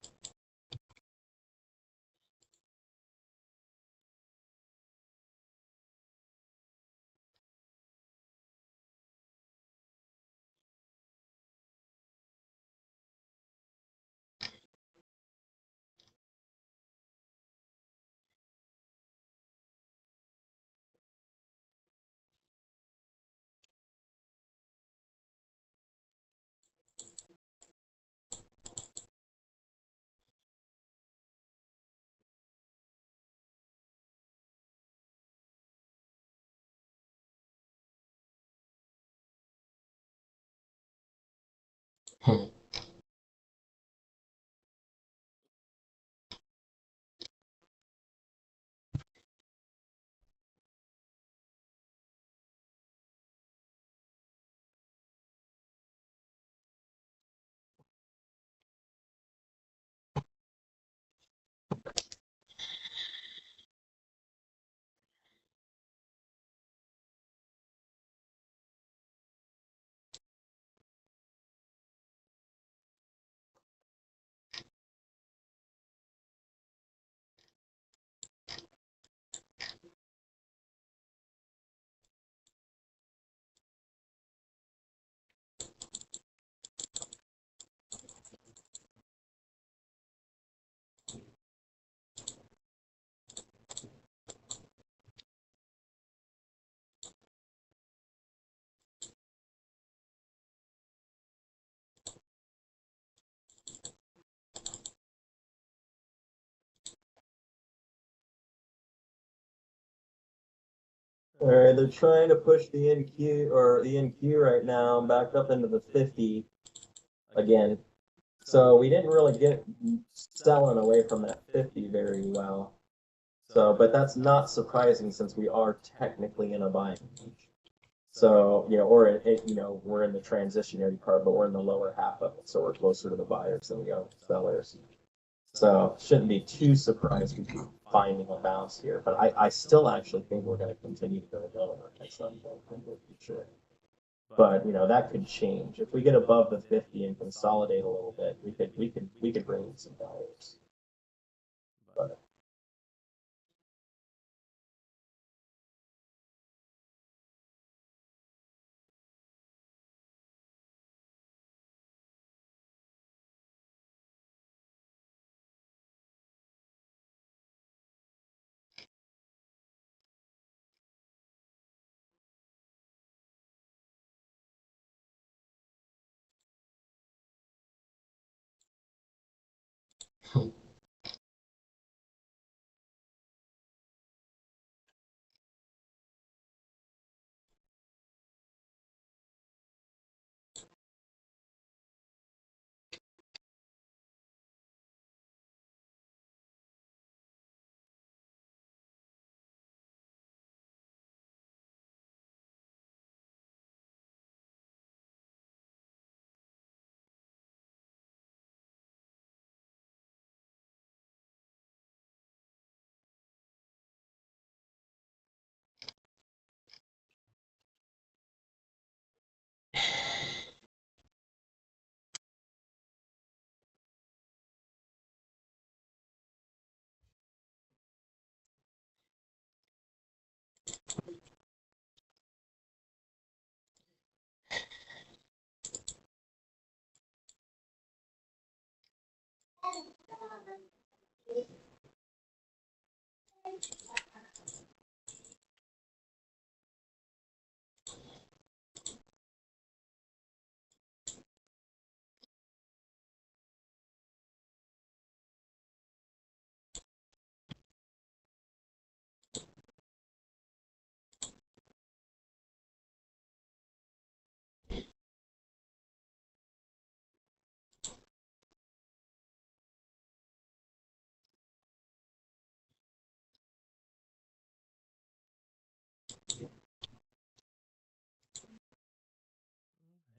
All right, they're trying to push the NQ right now back up into the 50 again. So we didn't really get selling away from that 50 very well. So, but that's not surprising since we are technically in a buying range. So, we're in the transitionary part, but we're in the lower half of it. So we're closer to the buyers than we are the sellers. So shouldn't be too surprised finding a bounce here. But I still actually think we're going to continue to go down at some point in the future. But that could change. If we get above the 50 and consolidate a little bit, we could bring in some buyers. But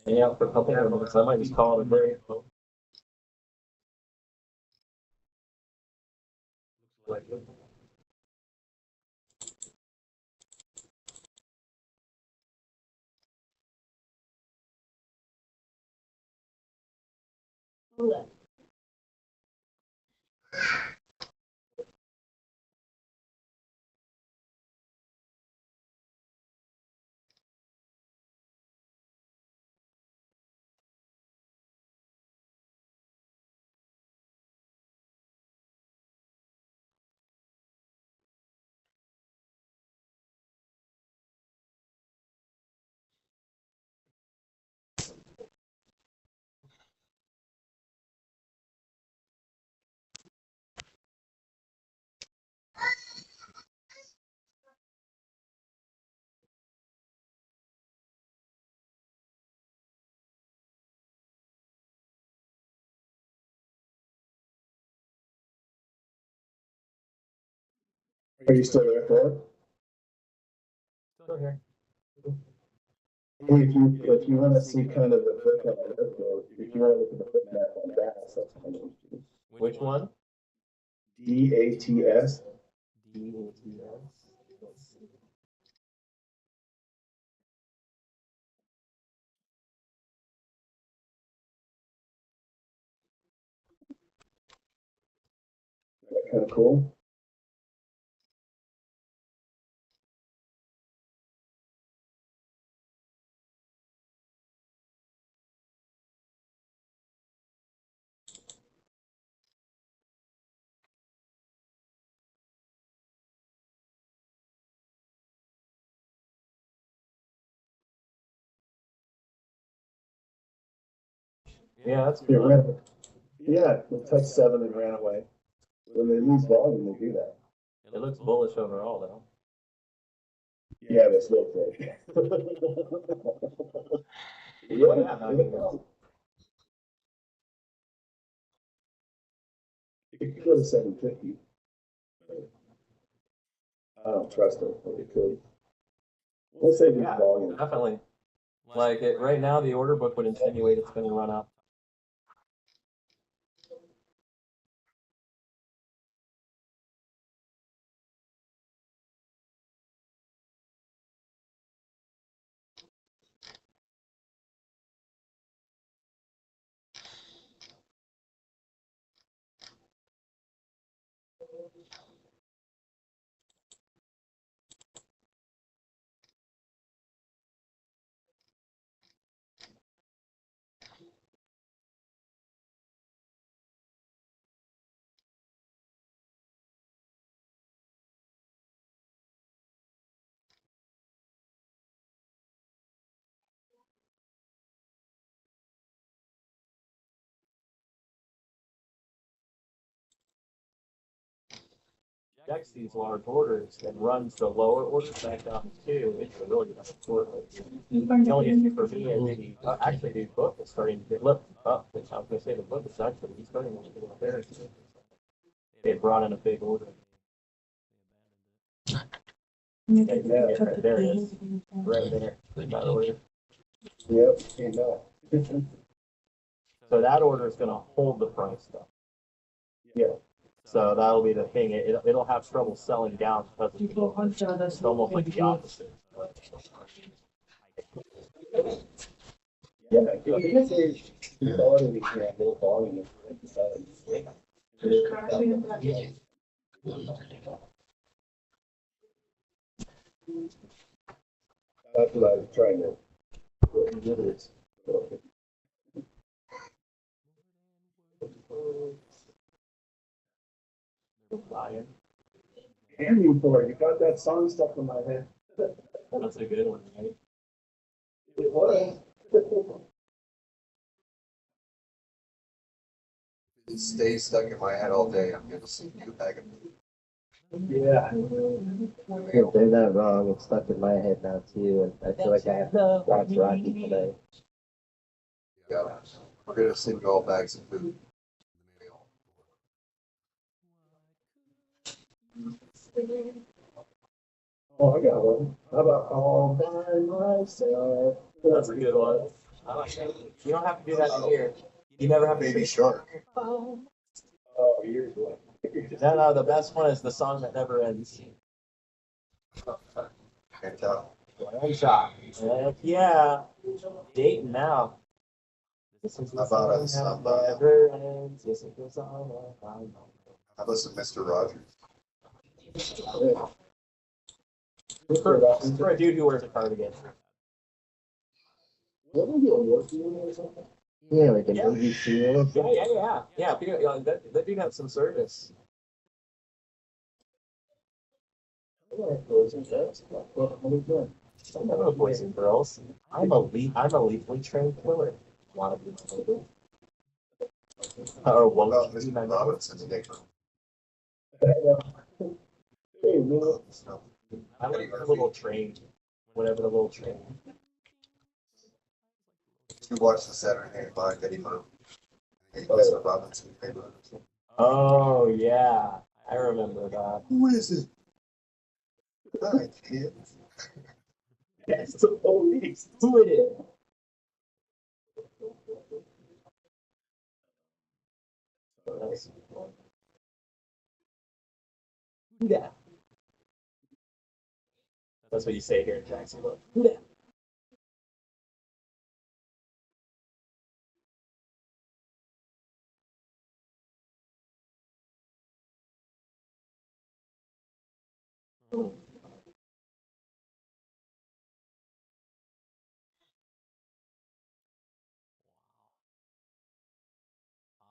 Hang out for a couple more minutes. I might just call it a day. Are you still there, Thor? Still here. Hey, if you wanna see kind of the book on the airport, if you wanna look at the book map on DATS, that's kind of interesting. Which one? DATS. That kind of cool. Yeah, that's It good. ran, yeah, it touched 7 and ran away. When they lose volume, they do that. It looks bullish overall, though. Yeah, that's no thing. Well, yeah, I mean, it could go to 750. I don't trust it, but it could. We'll say lose yeah, volume. definitely. Like it right now, the order book would insinuate it's going to run up. Checks these large orders and runs the lower orders back down to 2. It's a really good support. The only issue for me is actually the book is starting to look up. I was going to say the book is actually starting to get there. They brought in a big order. Yeah, there it is. Right there. That order. Yep, came back. So that order is going to hold the price though. Yeah. So that'll be the thing. It'll have trouble selling down because it's almost like the opposite. Yeah, because they thought it was low volume. That's what I was trying to. Lion. Damn you for it. You got that song stuck in my head. That's a good one, right? It was. It stays stuck in my head all day. I'm gonna see you back in. Yeah. If they're not wrong, it's stuck in my head now too, and I feel like I have to watch Rocky today. Yeah, we're gonna send you all bags of food. Oh, I got one. How about all by myself? That's a good one. I like that. You don't have to do that in here. You never have to. Baby Shark. Oh, years ago. No, the best one is the song that never ends. Can't tell. One shot. Heck yeah. Dating now. This is the How about song us? that never ends. This is the song that I know. How about some Mr. Rogers? For a dude who wears a cardigan. Yeah, like an Yeah. ABC or something. Yeah, that dude had some service. I'm not boys and girls. I'm a lethally trained killer. Wanna be my neighbor? Or What won't about you be Mr. my neighbor? Robinson's neighbor? Hey, man. I like the little train. Whatever the little train. You watched the Saturday Night Live Eddie Murphy. Hey, Mr. Robinson's neighbor. Oh yeah, I remember that. Who is it? Hi, kid. That's the police. Who it is? Who that? That's what you say here in Jacksonville. Who that?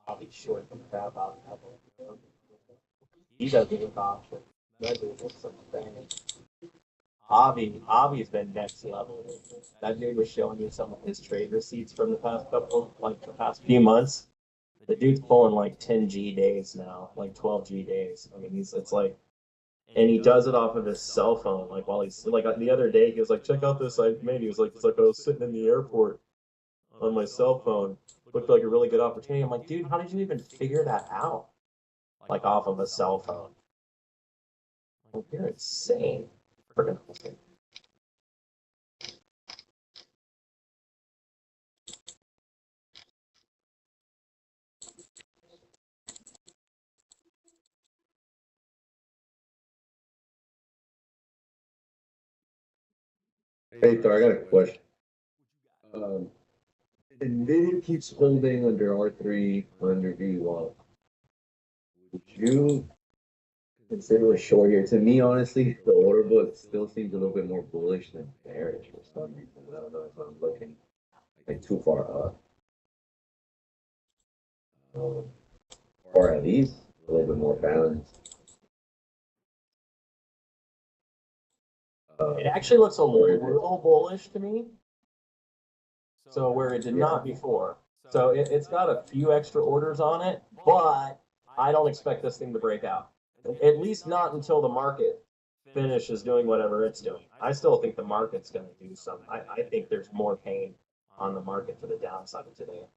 I'll be short the crap out of that. He doesn't even option. That dude looks like a thing. Avi's been next level. That dude was showing me some of his trade receipts from the past few months. The dude's pulling like 10G days now, like 12G days. I mean, it's like, and he does it off of his cell phone. Like while he's like the other day, he was like, check out this I made. He was like, it's like I was sitting in the airport on my cell phone. Looked like a really good opportunity. I'm like, dude, how did you even figure that out? Like off of a cell phone. Like, you're insane. Freaking insane. Hey, Thor, I got a question. NVIDIA keeps holding under R3 under V1. Would you consider a short here? To me, honestly, the order book still seems a little bit more bullish than bearish for some reason. I don't know if I'm looking like too far up. Or at least a little bit more balanced. It actually looks a little bullish to me. So where it did not before. So it's got a few extra orders on it, but I don't expect this thing to break out. At least not until the market finishes doing whatever it's doing. I still think the market's going to do something. I think there's more pain on the market to the downside of today.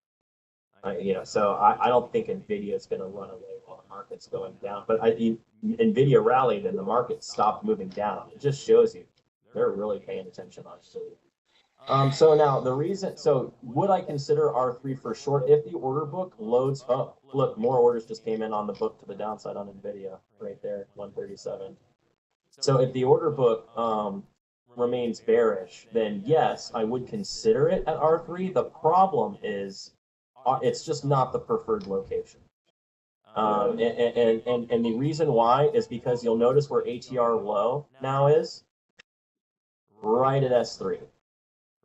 So I don't think NVIDIA is going to run away while the market's going down. But NVIDIA rallied and the market stopped moving down. It just shows you they're really paying attention on it. So now the reason, so would I consider R3 for short if the order book loads up? Look, more orders just came in on the book to the downside on NVIDIA right there, 137. So if the order book remains bearish, then yes, I would consider it at R3. The problem is it's just not the preferred location. And the reason why is because you'll notice where ATR low now is right at S3.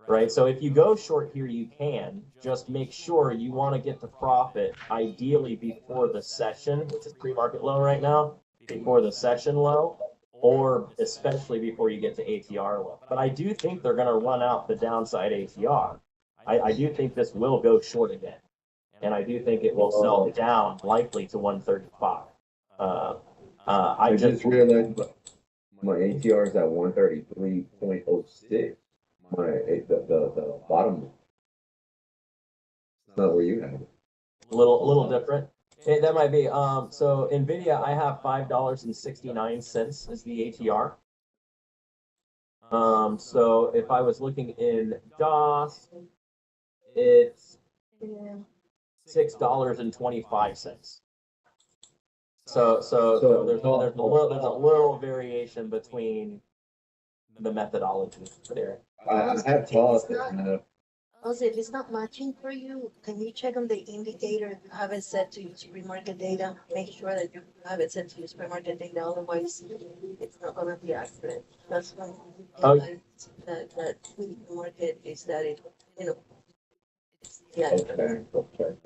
Right, so if you go short here, you can just make sure you want to get the profit ideally before the session, which is pre-market low right now, before the session low, or especially before you get to ATR low. But I do think they're going to run out the downside ATR. I do think this will go short again. And I do think it will sell down likely to 135. I just realized my ATR is at 133.06. The bottom. It's not where you have it. A little different. Okay, that might be. So NVIDIA, I have $5.69 as the ATR. So if I was looking in DOS, it's $6.25. So there's a little variation between the methodology there. I have tossed it. Also, if it's not matching for you, can you check on the indicator? If you have it set to use pre-market data, make sure that you have it set to use pre-market data. Otherwise, it's not gonna be accurate. That's one that with the market is that it, yeah. Okay.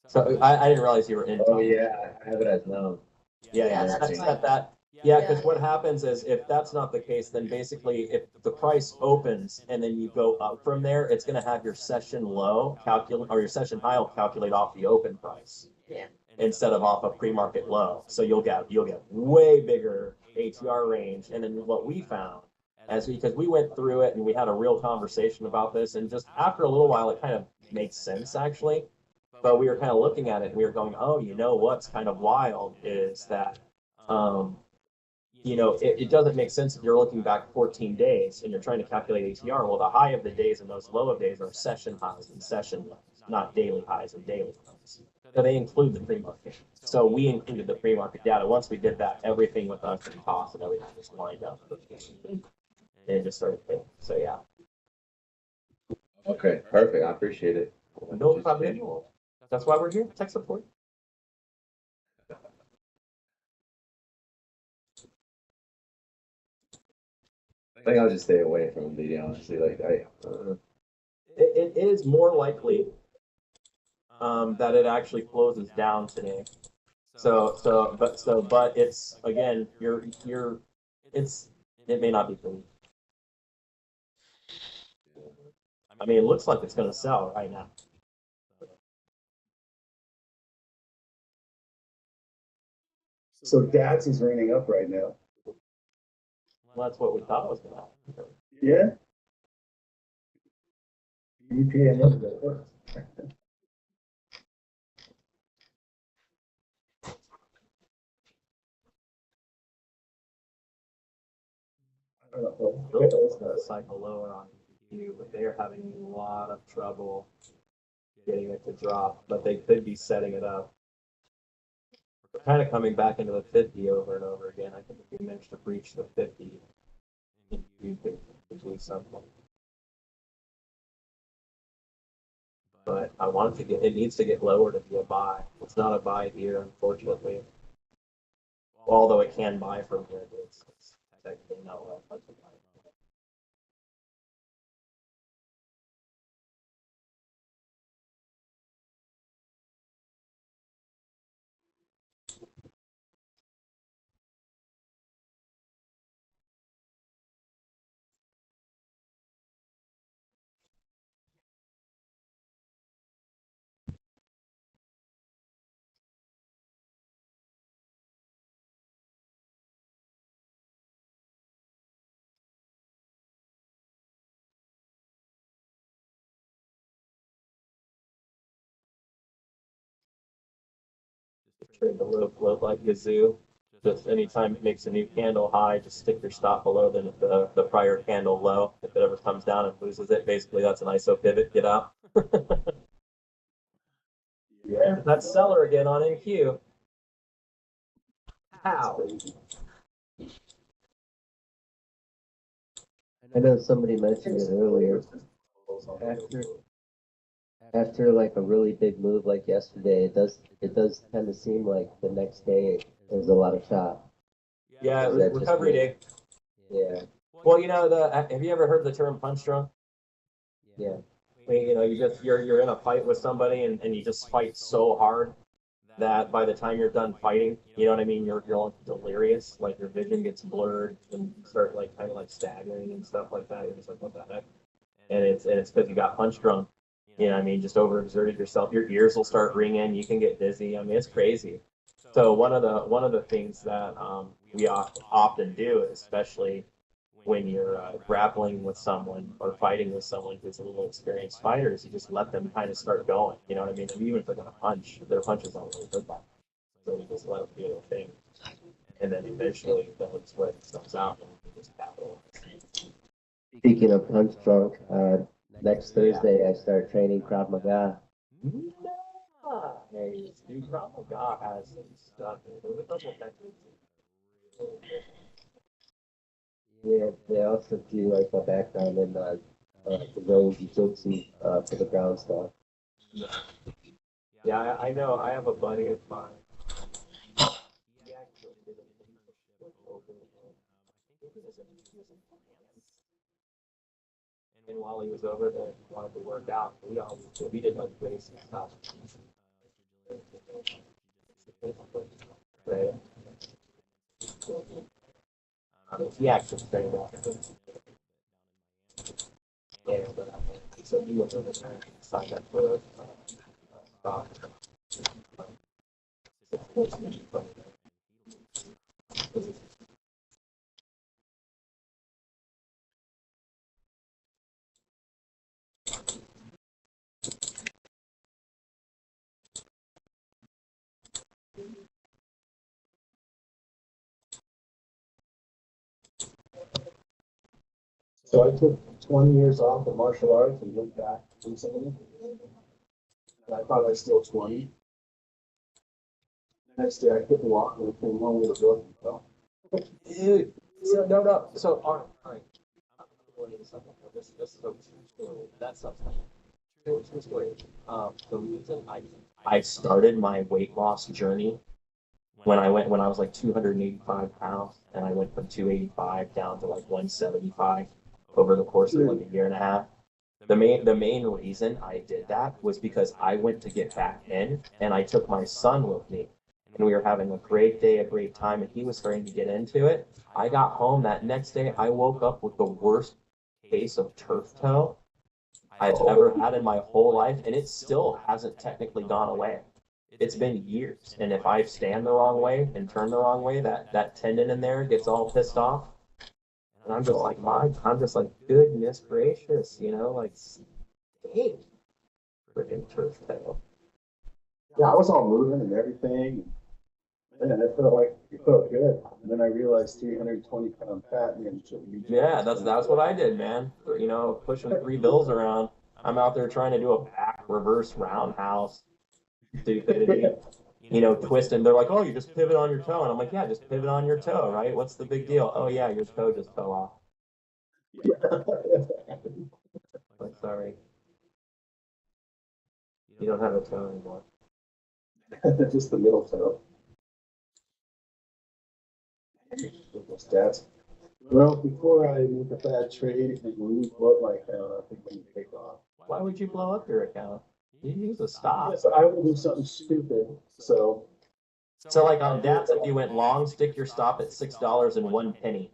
So I didn't realize you were in. Oh yeah, I have it as known. Yeah, that's set that. Yeah, because what happens is if that's not the case, then basically if the price opens and then you go up from there, it's going to have your session low calculate or your session high will calculate off the open price. Yeah. Instead of off a pre-market low. So you'll get way bigger ATR range. And then what we found because we went through it and we had a real conversation about this, and just after a little while it kind of made sense actually. But we were kind of looking at it and we were going, oh, what's kind of wild is that it doesn't make sense if you're looking back 14 days and you're trying to calculate ATR. Well, the high of the days and those low of days are session highs and session lows, not daily highs and daily lows. So they include the pre-market. So we included the pre-market data. Once we did that, everything with us and costs and everything just lined up. And it just started hitting. So yeah. Okay, perfect. I appreciate it. No problem. That's why we're here, tech support. I think I'll just stay away from NVIDIA, honestly. It is more likely that it actually closes down today. But it's again, it may not be for you. I mean, it looks like it's going to sell right now. So DAX is running up right now. Well, that's what we thought was going to happen. Yeah. EPA knows that works. I don't know. It's going to cycle lower on you, but they're having a lot of trouble getting it to drop. But they could be setting it up. We're kind of coming back into the 50 over and over again. I think if we manage to breach the 50, you could do something. But I want it to it needs to get lower to be a buy. It's not a buy here, unfortunately. Although it can buy from here, it's technically not a buy. Trade the low float like Yazoo. Just anytime it makes a new candle high, just stick your stop below the prior candle low. If it ever comes down and loses it, basically that's an ISO pivot. Get out. Yeah, that's seller again on NQ. How? I know somebody mentioned it earlier. After like a really big move like yesterday, it does tend to seem like the next day there's a lot of chop. Yeah, it was recovery day. Yeah. Well, have you ever heard the term punch drunk? Yeah. I mean, you're in a fight with somebody and you just fight so hard that by the time you're done fighting, you know what I mean, you're like delirious, like your vision gets blurred and you start like kind of like staggering and stuff like that. You're just like, what the heck? And it's because you got punch drunk. You know what I mean? Just overexerted yourself. Your ears will start ringing. You can get dizzy. I mean, it's crazy. So one of the things that we often do, especially when you're grappling with someone or fighting with someone who's a little experienced fighter, is you just let them kind of start going. You know what I mean? And even if they're gonna punch, their punches aren't really good. So you just let them do their thing, and then eventually they'll sweat themselves out and you just capitalize. Speaking of punch drunk, next Thursday I start training Krav Maga. Hey, dude, Krav Maga has some stuff. Yeah, they also do like a background in Brazilian Jiu-Jitsu for the ground stuff. Yeah, I know. I have a buddy of mine. He actually did a internship over I think it was in France. And while he was over there, he wanted to work out. We did like basic stuff. Right. He actually trained out. And so he went over there and signed up for So I took 20 years off of martial arts and went back recently. And I thought I was still 20. Next day I couldn't walk and I came home with a broken toe. Dude, so no. So all right. This is a true story. That's something. True story. The reason I started my weight loss journey when I was like 285 pounds, and I went from 285 down to like 175 over the course of like a year and a half. The main reason I did that was because I went to get back in, and I took my son with me, and we were having a great day, a great time, and he was starting to get into it. I got home that next day. I woke up with the worst case of turf toe I've ever had in my whole life, and it still hasn't technically gone away. It's been years, and if I stand the wrong way and turn the wrong way, that tendon in there gets all pissed off. And I'm just like, goodness gracious, you know, like, dang, freaking turf toe. Yeah, I was all moving and everything. And I felt like it felt good. And then I realized 320-pound fat man shouldn't be. Yeah, that's what I did, man. You know, pushing 3 bills around. I'm out there trying to do a back reverse roundhouse. Stupidity. You know, twisting. They're like, oh, you just pivot on your toe. And I'm like, yeah, just pivot on your toe, right? What's the big deal? Oh, yeah, your toe just fell off. Like, sorry. You don't have a toe anymore. Just the middle toe. Stats. Well, before I make a bad trade and blow up my account, I think we need to take off. Why would you blow up your account? You use a stop. Yes, I will do something stupid. So like on DATS, if you went long, stick your stop at $6.01.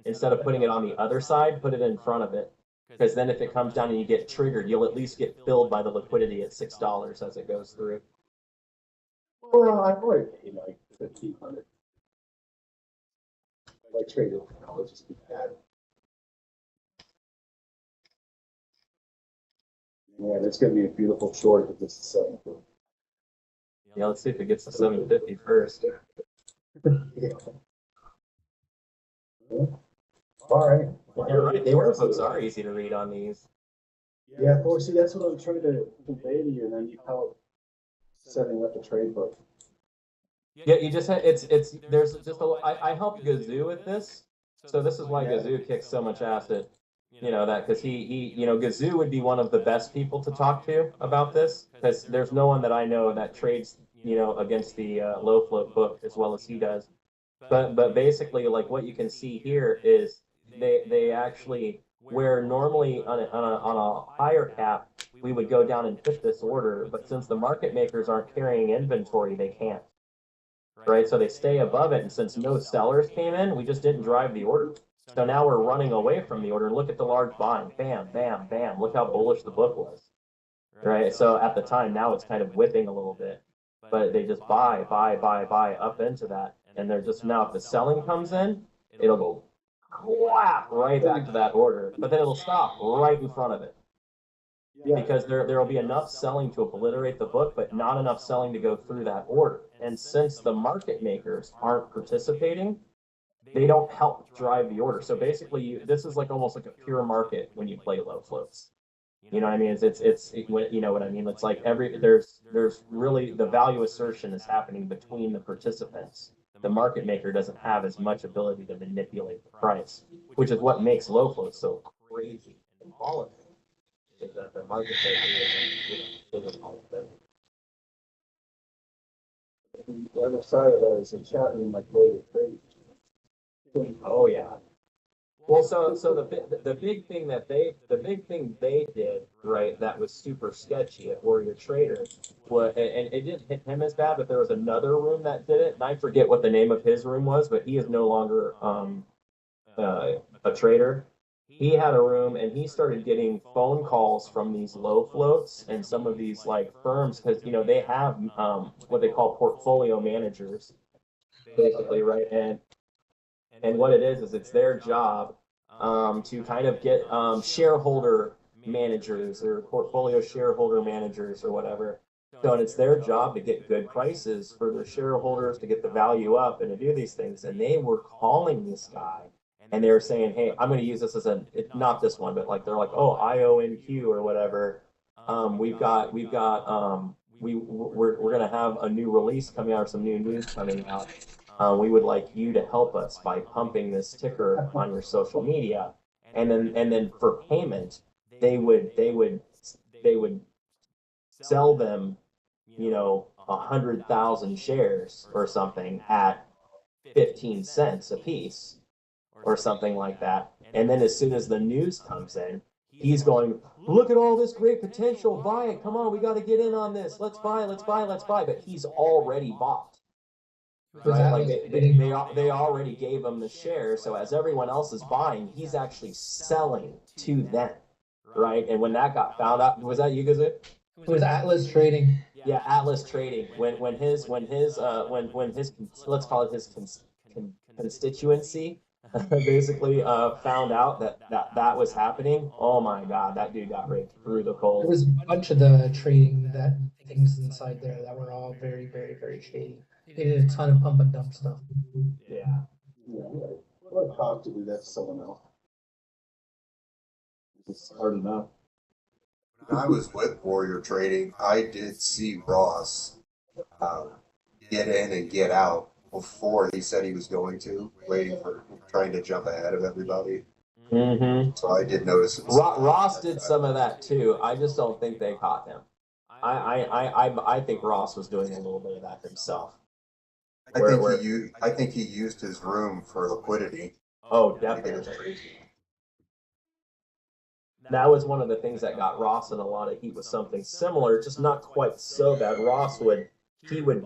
Instead of putting it on the other side, put it in front of it. Because then if it comes down and you get triggered, you'll at least get filled by the liquidity at $6 as it goes through. Well, I've already paid like $1,500. I traded, I'll just be bad. Man, it's gonna be a beautiful short if it's 750. Yeah, let's see if it gets to 750 first. Yeah. All right. You're right. The order books are easy to read on these. Yeah, Thor, see, that's what I'm trying to convey to you, and I need help setting up the trade book. Yeah, you just had, there's just I helped Gazoo with this, so this is why Gazoo kicks so much ass at, you know, that, because he Gazoo would be one of the best people to talk to about this, because there's no one that I know that trades, you know, against the low float book as well as he does. But basically, like, what you can see here is they actually, where normally on a higher cap we would go down and put this order, but since the market makers aren't carrying inventory, they can't. Right? So they stay above it, and since no sellers came in, we just didn't drive the order. So now we're running away from the order. Look at the large buying. Bam, bam, bam. Look how bullish the book was. Right? So at the time, now it's kind of whipping a little bit. But they just buy up into that. And they're just now, if the selling comes in, it'll go whap right back to that order. But then it'll stop right in front of it. Because there will be enough selling to obliterate the book, but not enough selling to go through that order. And since the market makers aren't participating, they don't help drive the order. So basically, this is like almost like a pure market when you play low floats. You know what I mean? It's you know what I mean? It's like there's really the value assertion is happening between the participants. The market maker doesn't have as much ability to manipulate the price, which is what makes low floats so crazy and volatile. Is that the market isn't all of them. The other side of that is a chat room like Warrior Trade. Oh yeah. Well, so the big thing they did, right, that was super sketchy at Warrior Trader was, and it didn't hit him as bad, but there was another room that did it, and I forget what the name of his room was, but he is no longer a trader. He had a room, and he started getting phone calls from these low floats and some of these like firms, because you know they have what they call portfolio managers, basically, right? And what it is it's their job to kind of get shareholder managers or portfolio shareholder managers or whatever. So and it's their job to get good prices for their shareholders, to get the value up and to do these things. And they were calling this guy and they were saying, hey, I'm going to use this as not this one, but like they're like, oh, IONQ or whatever. We're going to have a new release coming out or some new news coming out. We would like you to help us by pumping this ticker on your social media, and then for payment, they would sell them, 100,000 shares or something at 15 cents a piece or something like that. And then as soon as the news comes in, he's going, look at all this great potential, buy it, come on, we got to get in on this, let's buy, but he's already bought. Right? Like they already gave him the share, so as everyone else is buying, he's actually selling to them, right? And when that got found out, was that you, Gazoo? It was Atlas Trading. Yeah, Atlas Trading. When his let's call it his constituency basically found out that was happening. Oh my God, that dude got raked through the coals. There was a bunch of the trading things inside there that were all very, very, very shady. They did a ton of pump and dump stuff. Yeah. What a cop to do that to someone else. It's hard enough. When I was with Warrior Trading, I did see Ross get in and get out before he said he was going to, trying to jump ahead of everybody. Mm-hmm. So I did notice. Ross did some of that too. I just don't think they caught him. I think Ross was doing a little bit of that himself. I think he used his room for liquidity. Oh, definitely. That was one of the things that got Ross in a lot of heat, was something similar, just not quite so bad. Ross would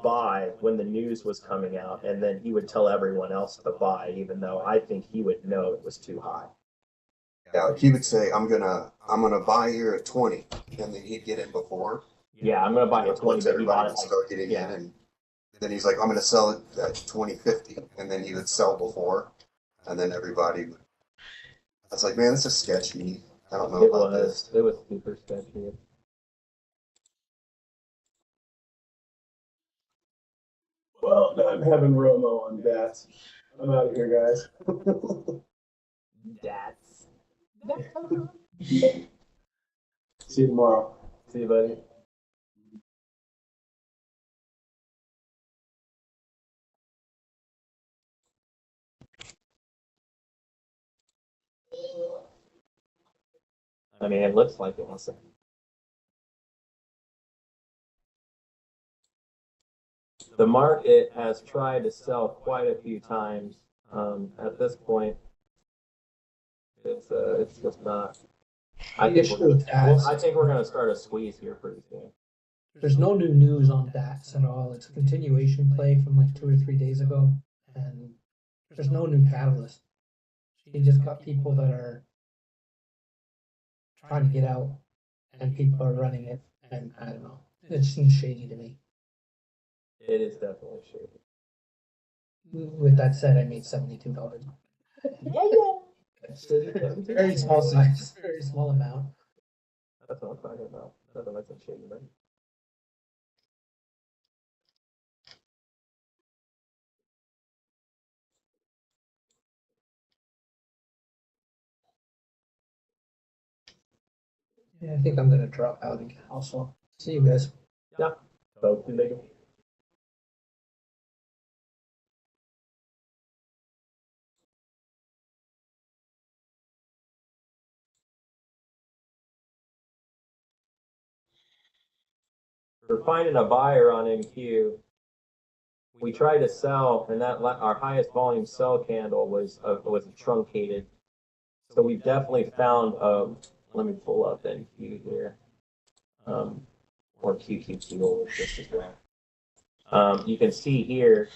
buy when the news was coming out, and then he would tell everyone else to buy, even though I think he would know it was too high. Yeah, he would say, I'm gonna buy here at 20, and then he'd get in before. Yeah, I'm gonna buy at 20, but he bought it. Start getting in, and then he's like, I'm gonna sell it at 20.50, and then he would sell before, and then everybody would. I was like, man, this is sketchy. I don't know about this. It was super sketchy. Well, I'm having Romo on bats. I'm out of here, guys. That's. See you tomorrow. See you, buddy. I mean, it looks like it wants to. The market has tried to sell quite a few times. At this point, it's just not I The think issue we're gonna, with that well, is I think we're gonna start a squeeze here pretty soon. there's no new news on DAX at all. It's a continuation play from like 2 or 3 days ago, and there's no new catalyst. You just got people that are trying to get out, and people are running it, and I don't know. It seems shady to me. It is definitely shady. With that said, I made $72. Very small size, very small amount. That's what I'm talking about. Nothing like that shady, right? Yeah, I think I'm gonna drop out again also. See you guys. Yeah. So, too late. For finding a buyer on MQ, we tried to sell, and our highest volume sell candle was truncated. So we definitely found. Let me pull up NQ here, or QQQ just as well. You can see here.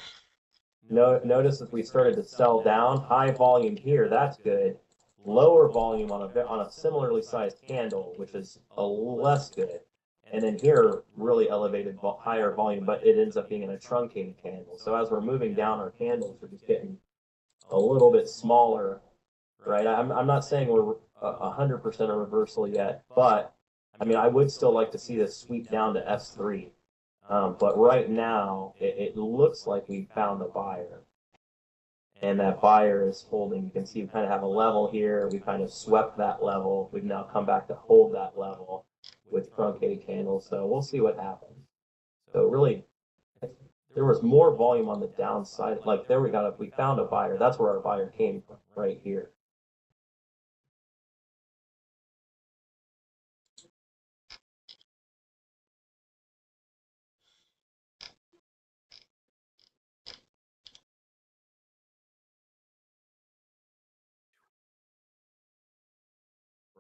Notice that we started to sell down. High volume here, that's good. Lower volume on a similarly sized candle, which is less good. And then here, really elevated, higher volume, but it ends up being in a truncated candle. So as we're moving down our candles, we're just getting a little bit smaller, right? I'm not saying we're 100% a reversal yet, but I mean, I would still like to see this sweep down to S3. But right now, it looks like we found a buyer. And that buyer is holding. You can see we kind of have a level here. We kind of swept that level. We've now come back to hold that level with truncated candles. So we'll see what happens. So really, there was more volume on the downside. Like there we found a buyer. That's where our buyer came from, right here.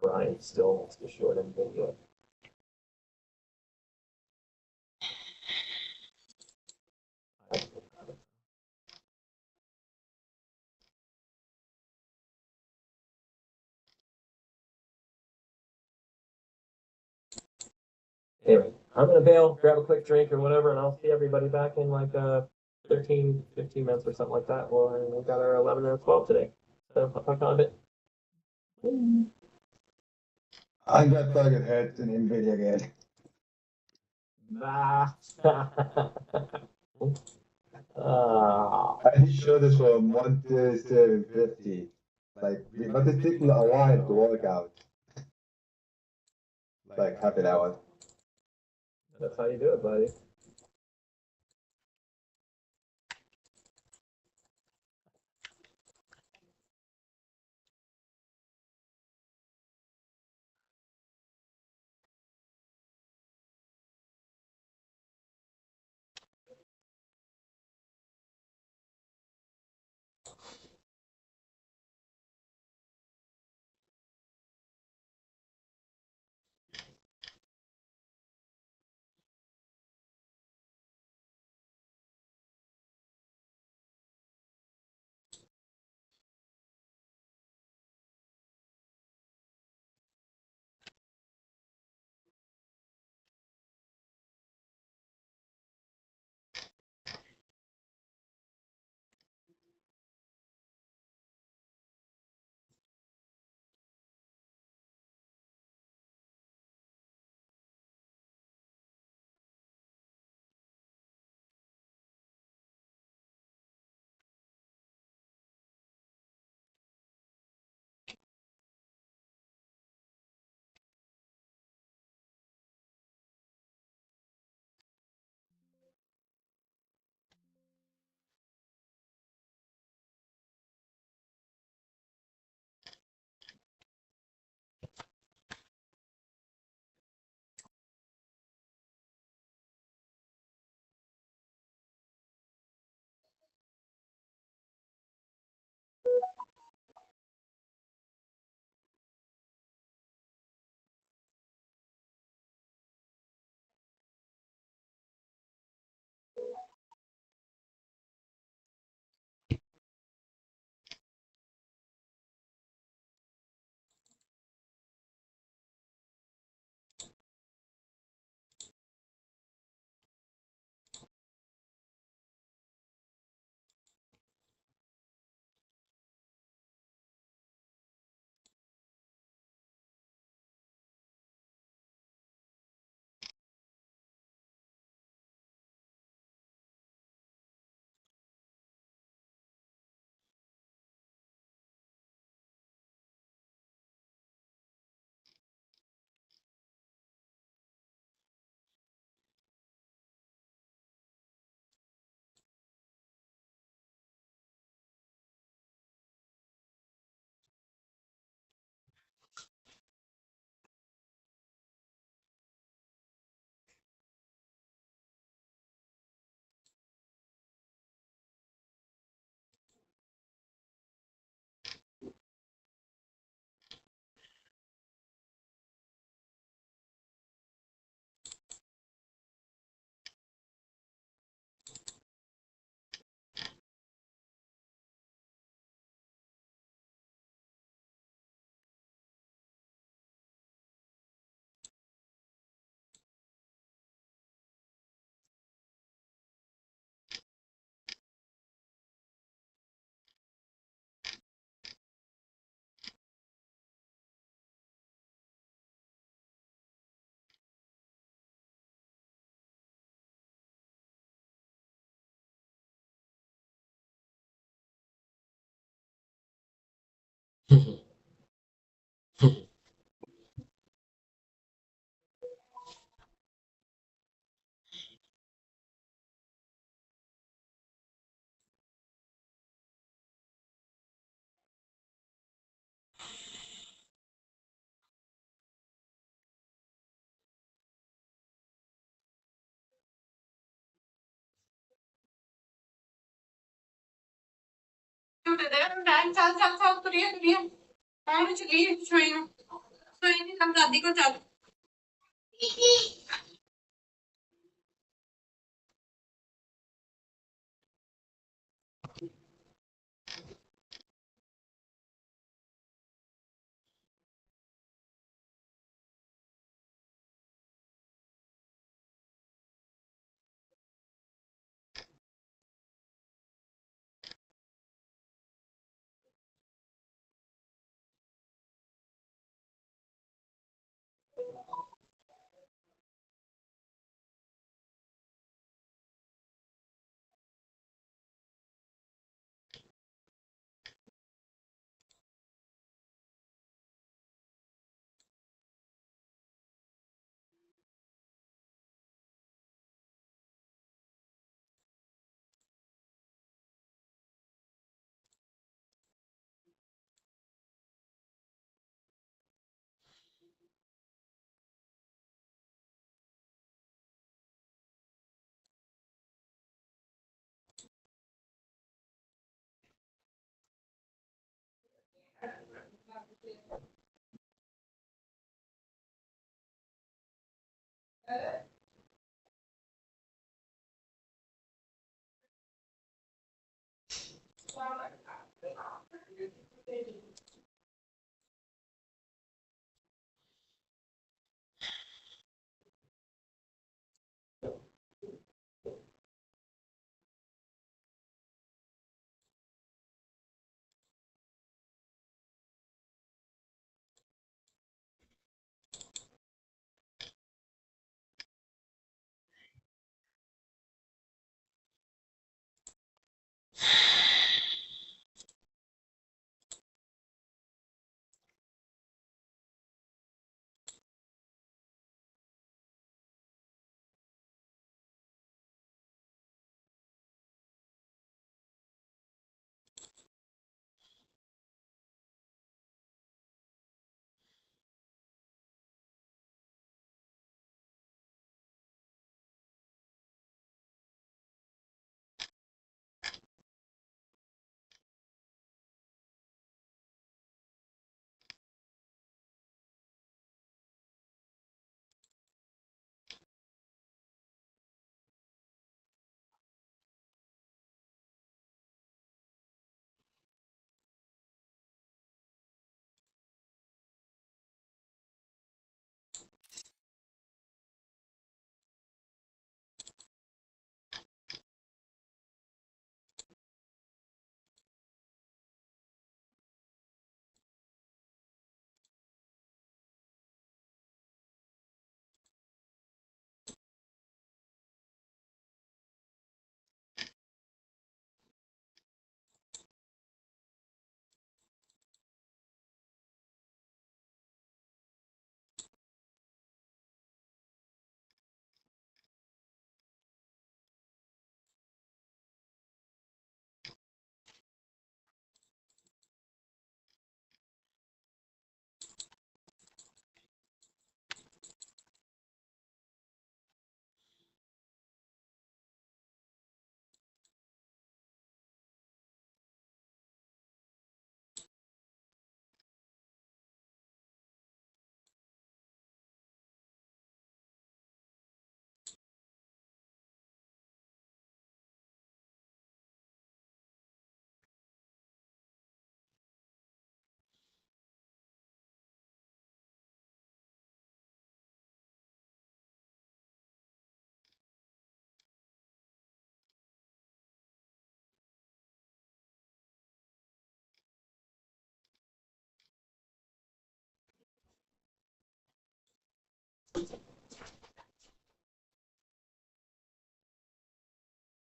Brian still wants to short NVIDIA. Anyway, I'm gonna bail, grab a quick drink or whatever, and I'll see everybody back in like 13, 15 minutes or something like that. Well, we got our 11 and 12 today. So I'll talk on a bit. I got target head in NVIDIA again. Bah. I showed this from 13750. Like, but it took me a while to work out. Like half an hour. That's how you do it, buddy.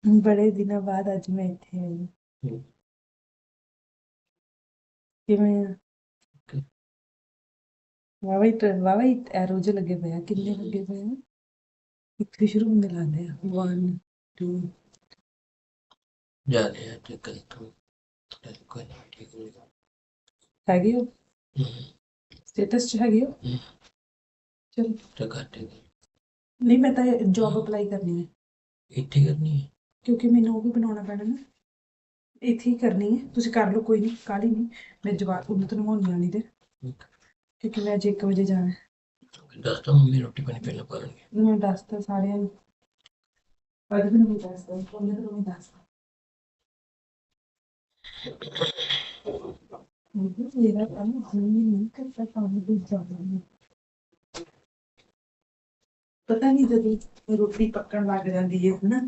बड़े दिनों बाद आज मैं थे कि मैं ਵਾਵਾ ਹੀ arrow ਜਿਹੇ ਲੱਗੇ ਪਏ ਆ ਕਿੰਨੇ ਲੱਗੇ ਪਏ ਆ ਇੱਥੇ ਸ਼ੁਰੂ ਹੁੰਦੇ ਲੱਗਦੇ ਆ 1 2 ਜਾਦੇ ਆ ਤੇ ਕੋਈ ਕੋਈ ਨਹੀਂ ਠੀਕ ਹੋ ਜਾਏਗਾ ਹੈਗੇ ਹੋ ਸਟੇਟਸ ਚ ਹੈਗੇ ਹੋ ਚਲ ਤੇ ਘਾਟੇ ਨਹੀਂ ਮੈਂ ਤਾਂ ਜੌਬ ਅਪਲਾਈ ਕਰਨੀ ਹੈ ਇੱਥੇ ਕਰਨੀ ਹੈ ਕਿਉਂਕਿ ਮੈਨੂੰ ਉਹ ਵੀ ਬਣਾਉਣਾ ਪੈਣਾ ਨਾ ਇੱਥੇ ਹੀ ਕਰਨੀ ਹੈ ਤੁਸੀਂ ਕਰ ਲਓ ਕੋਈ ਨਹੀਂ ਕਾਹਲੀ ਨਹੀਂ ਮੈਂ ਜਵਾਬ ਉਹਨਾਂ ਤੋਂ ਨਵਾਉਣੀ ਆਣੀ ਤੇ ਕਿਉਂਕਿ ਮੈਂ ਅੱਜ 1 ਵਜੇ ਜਾਣਾ ਦੱਸ ਤਾਂ ਮੰਮੀ ਰੋਟੀ ਪਾਣੀ ਪਹਿਲਾਂ ਪਾ ਲੈਣਗੇ ਮੈਂ ਦੱਸਤਾ ਸਾਰਿਆਂ ਨੂੰ ਅੱਜ ਵੀ ਨਹੀਂ ਦੱਸਦਾ ਉਹਨੇ ਤਾਂ ਨਹੀਂ ਦੱਸਦਾ ਮੇਰਾ ਕੰਮ ਨਹੀਂ ਕਰਦਾ ਕੰਮ ਦੇ ਜਾਣਾ ਪਤਾ ਨਹੀਂ ਜਦੋਂ ਰੋਟੀ ਪੱਕਣ ਲੱਗ ਜਾਂਦੀ ਹੈ ਹਨਾ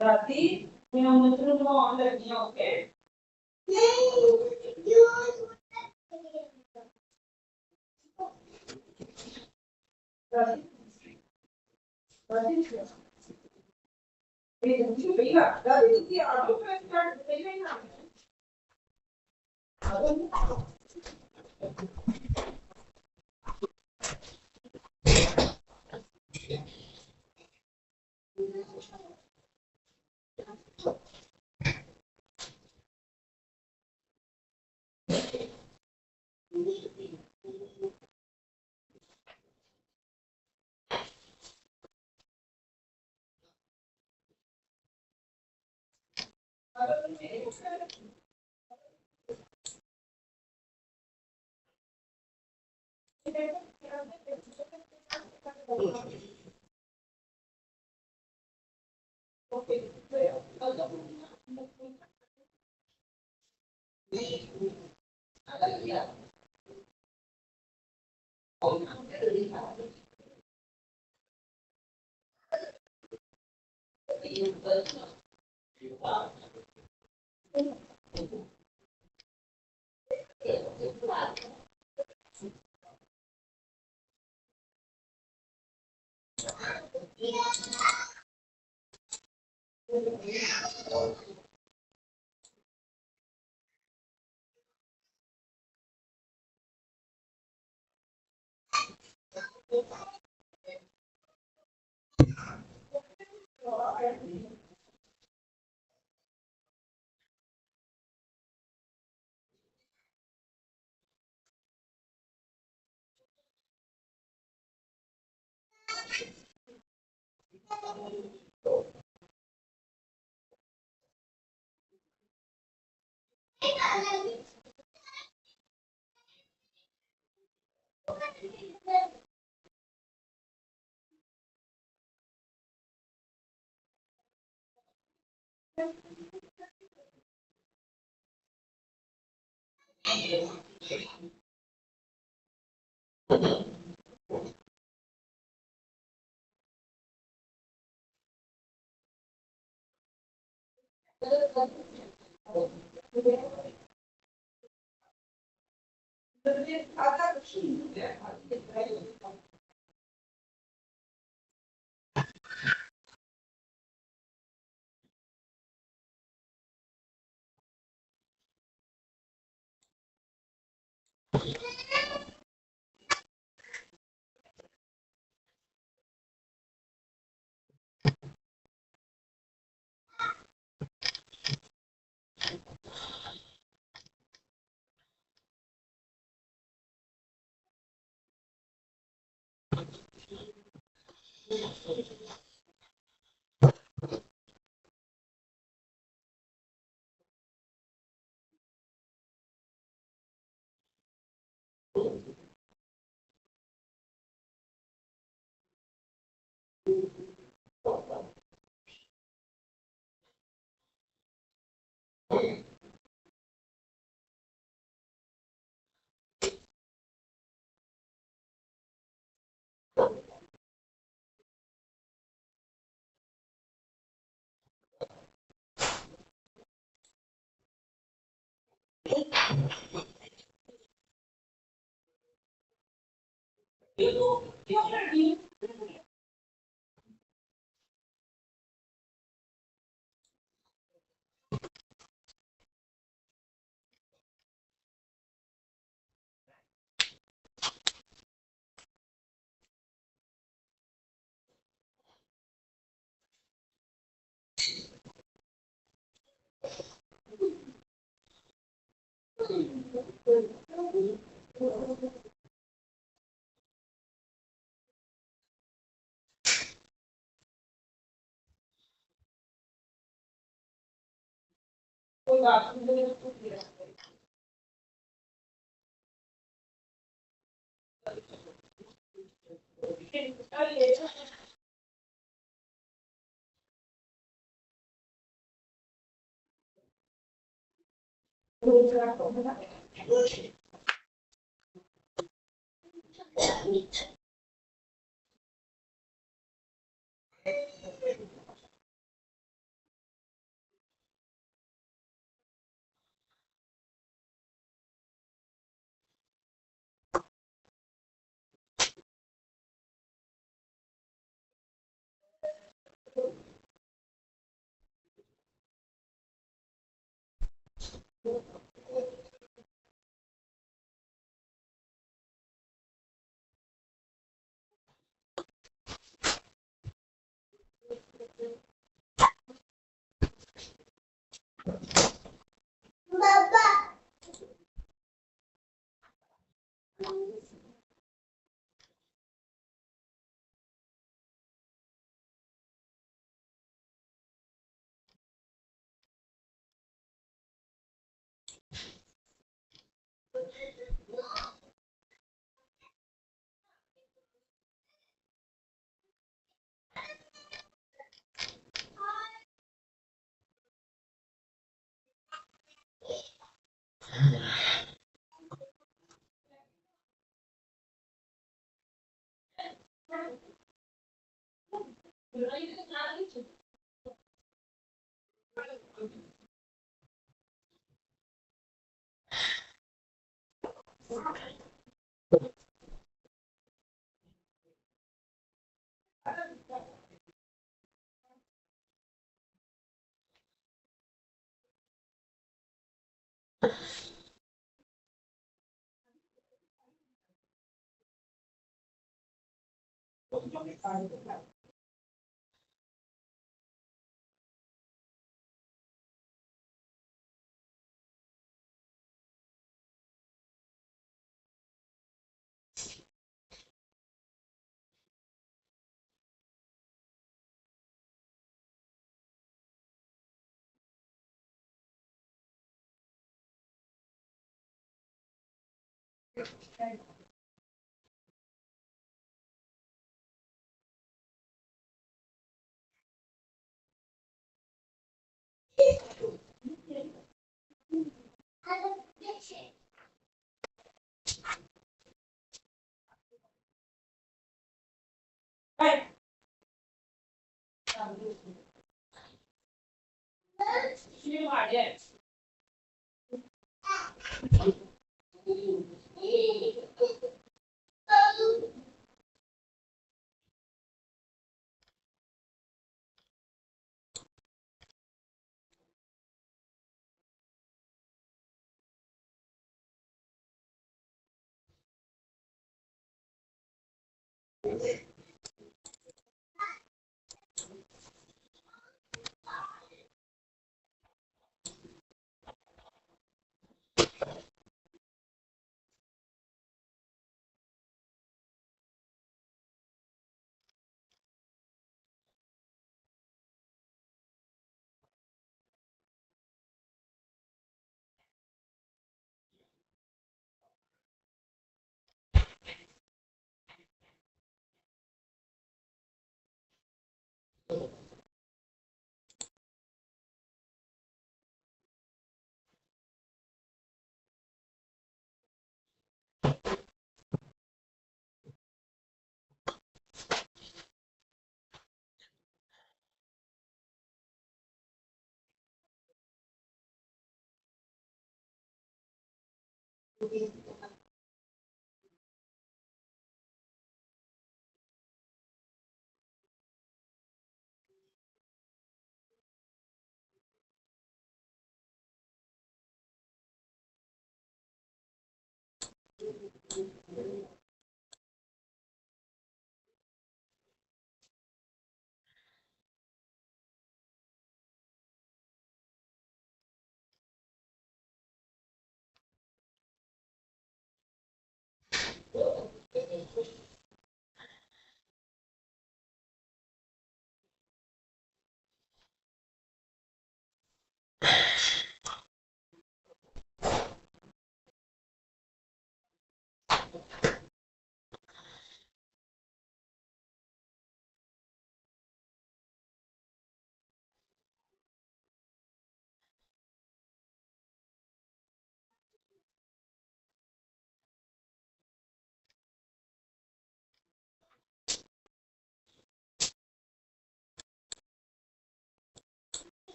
Berarti yang terus mau ada di oke.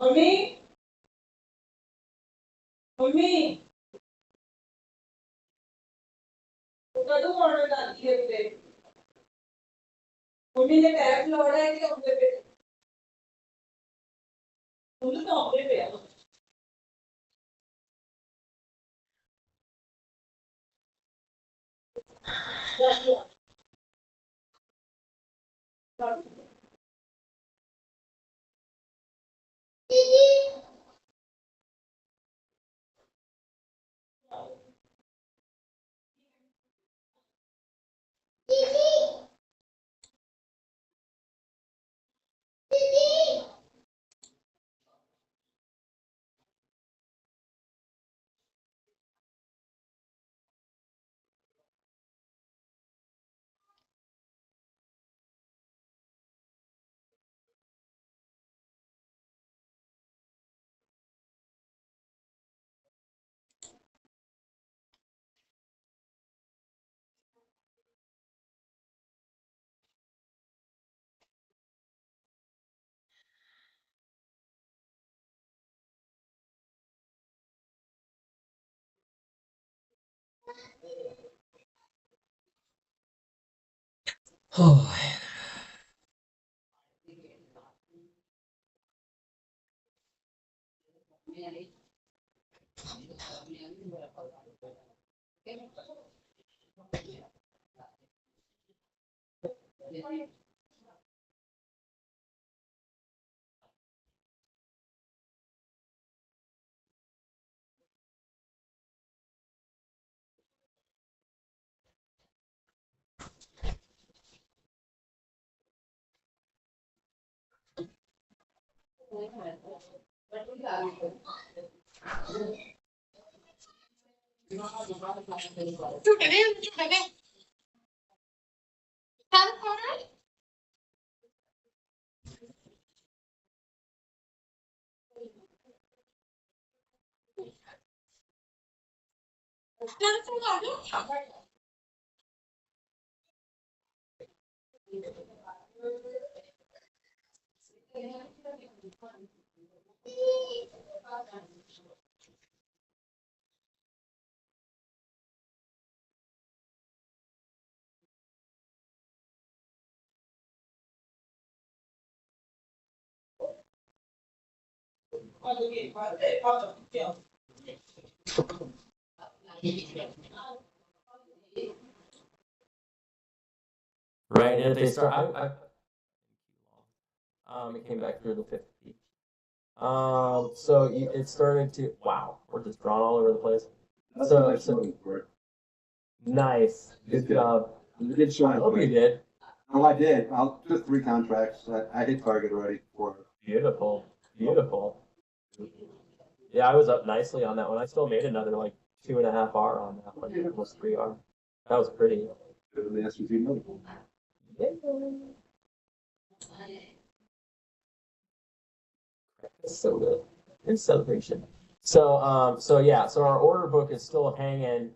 Mummy mummy कਦੋਂ ਆਉਣਾ ਦਾਦੀ ਦੇ ਉੱਤੇ ਮੰਮੀ ਨੇ ਟੈਪ ਲਾਉਣਾ ਹੈ ਕਿ ਆਉਂਦੇ ਪਏ ਉਹਨੂੰ ਤਾਂ ਆਉਂਦੇ ਪਿਆ Oh. Right, and if they start, it came back through the 50. So it started to, wow, we're just drawn all over the place. Nice, good job. Good I showing. hope you did. Oh, I did. I'll just 3 contracts. I hit target already for. Beautiful, beautiful. Yeah, I was up nicely on that one. I still made another like 2.5 R on that one, almost 3 R. That was pretty. The SVP notable. So good. In celebration. So yeah, so our order book is still hanging,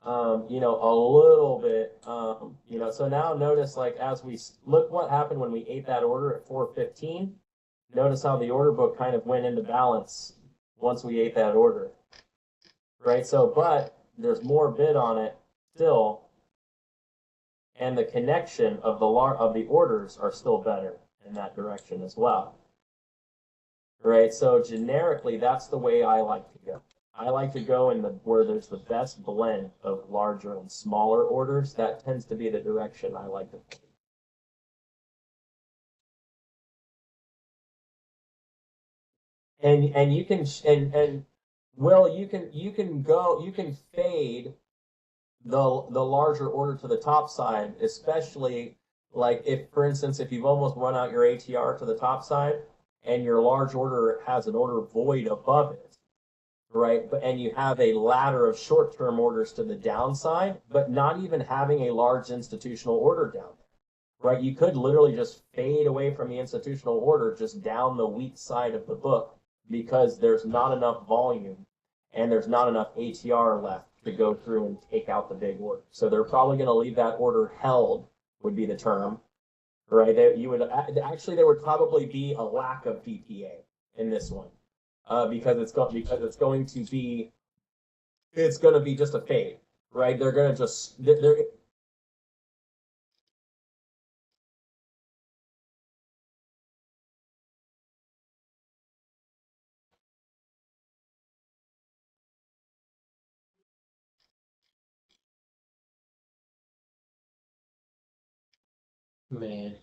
a little bit, so now notice like as we look what happened when we ate that order at 4:15. Notice how the order book kind of went into balance once we ate that order, right? So, but there's more bid on it still, and the connection of the orders are still better in that direction as well. Right, so generically, that's the way I like to go. I like to go in where there's the best blend of larger and smaller orders. That tends to be the direction I like to. And you can and Will, you can fade the larger order to the top side, especially like if, for instance, if you've almost run out your ATR to the top side and your large order has an order void above it, right? And you have a ladder of short-term orders to the downside, but not even having a large institutional order down there, right? You could literally just fade away from the institutional order just down the weak side of the book because there's not enough volume and there's not enough ATR left to go through and take out the big order. So they're probably going to leave that order held, would be the term, right? There would probably be a lack of DPA in this one. Because it's going to be just a fade, right? They're going to just they're man.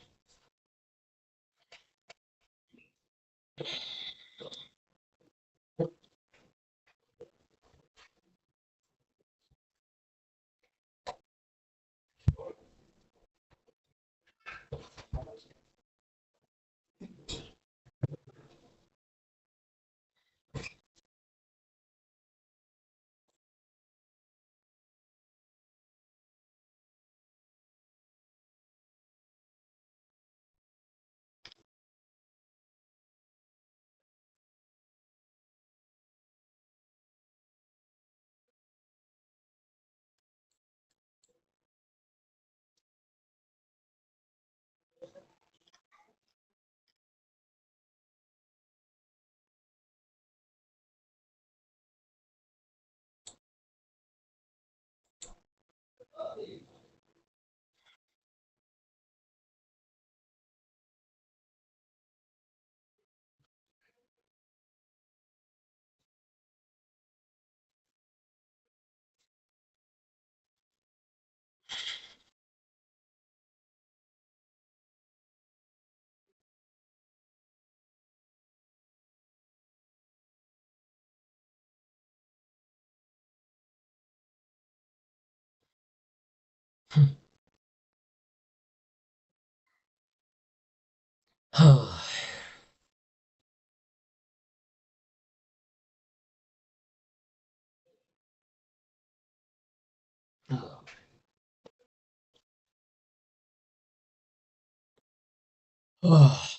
Oh.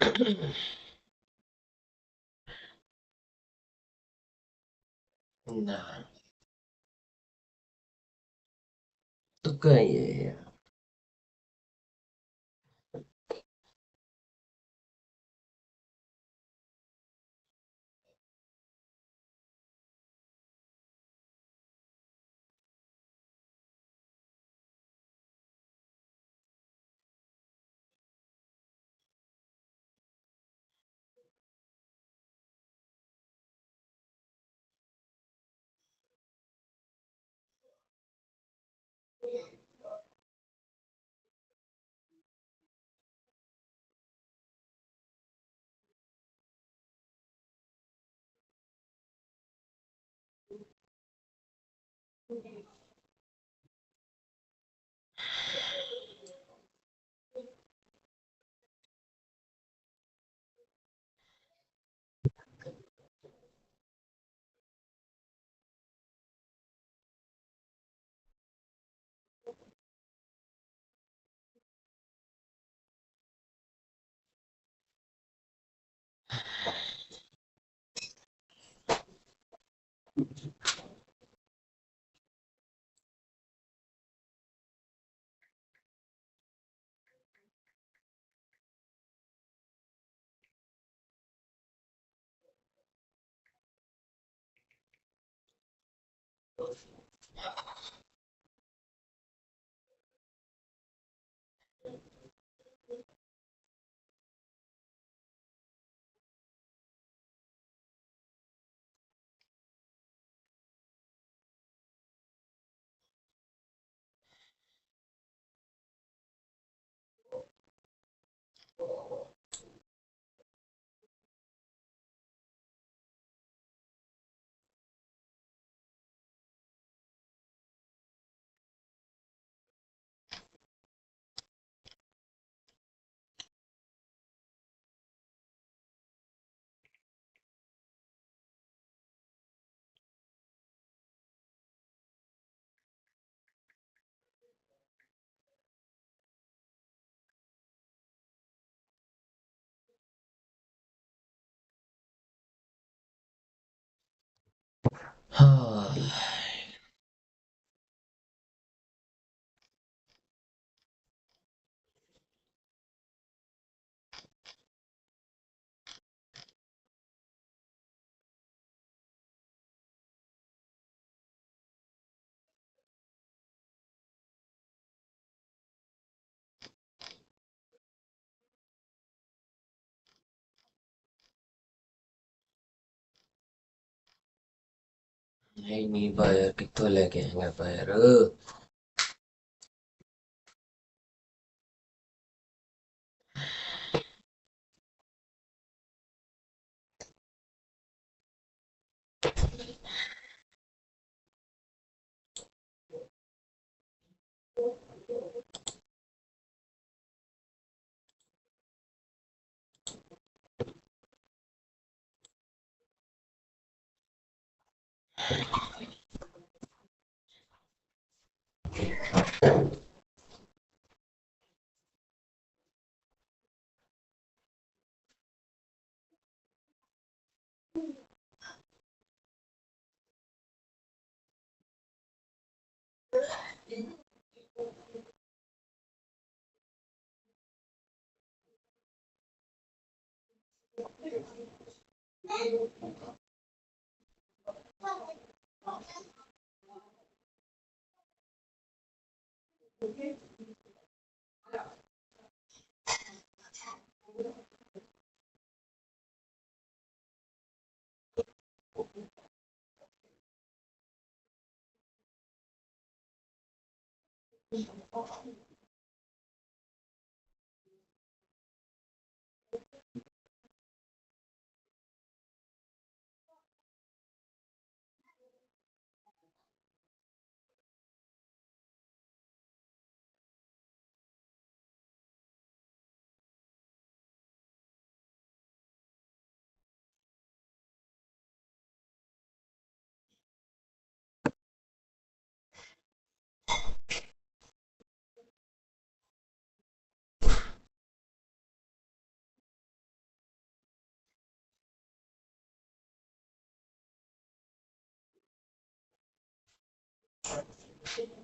Nah, itu kayak ini bayar gitu lagi nggak bayar. Thank you.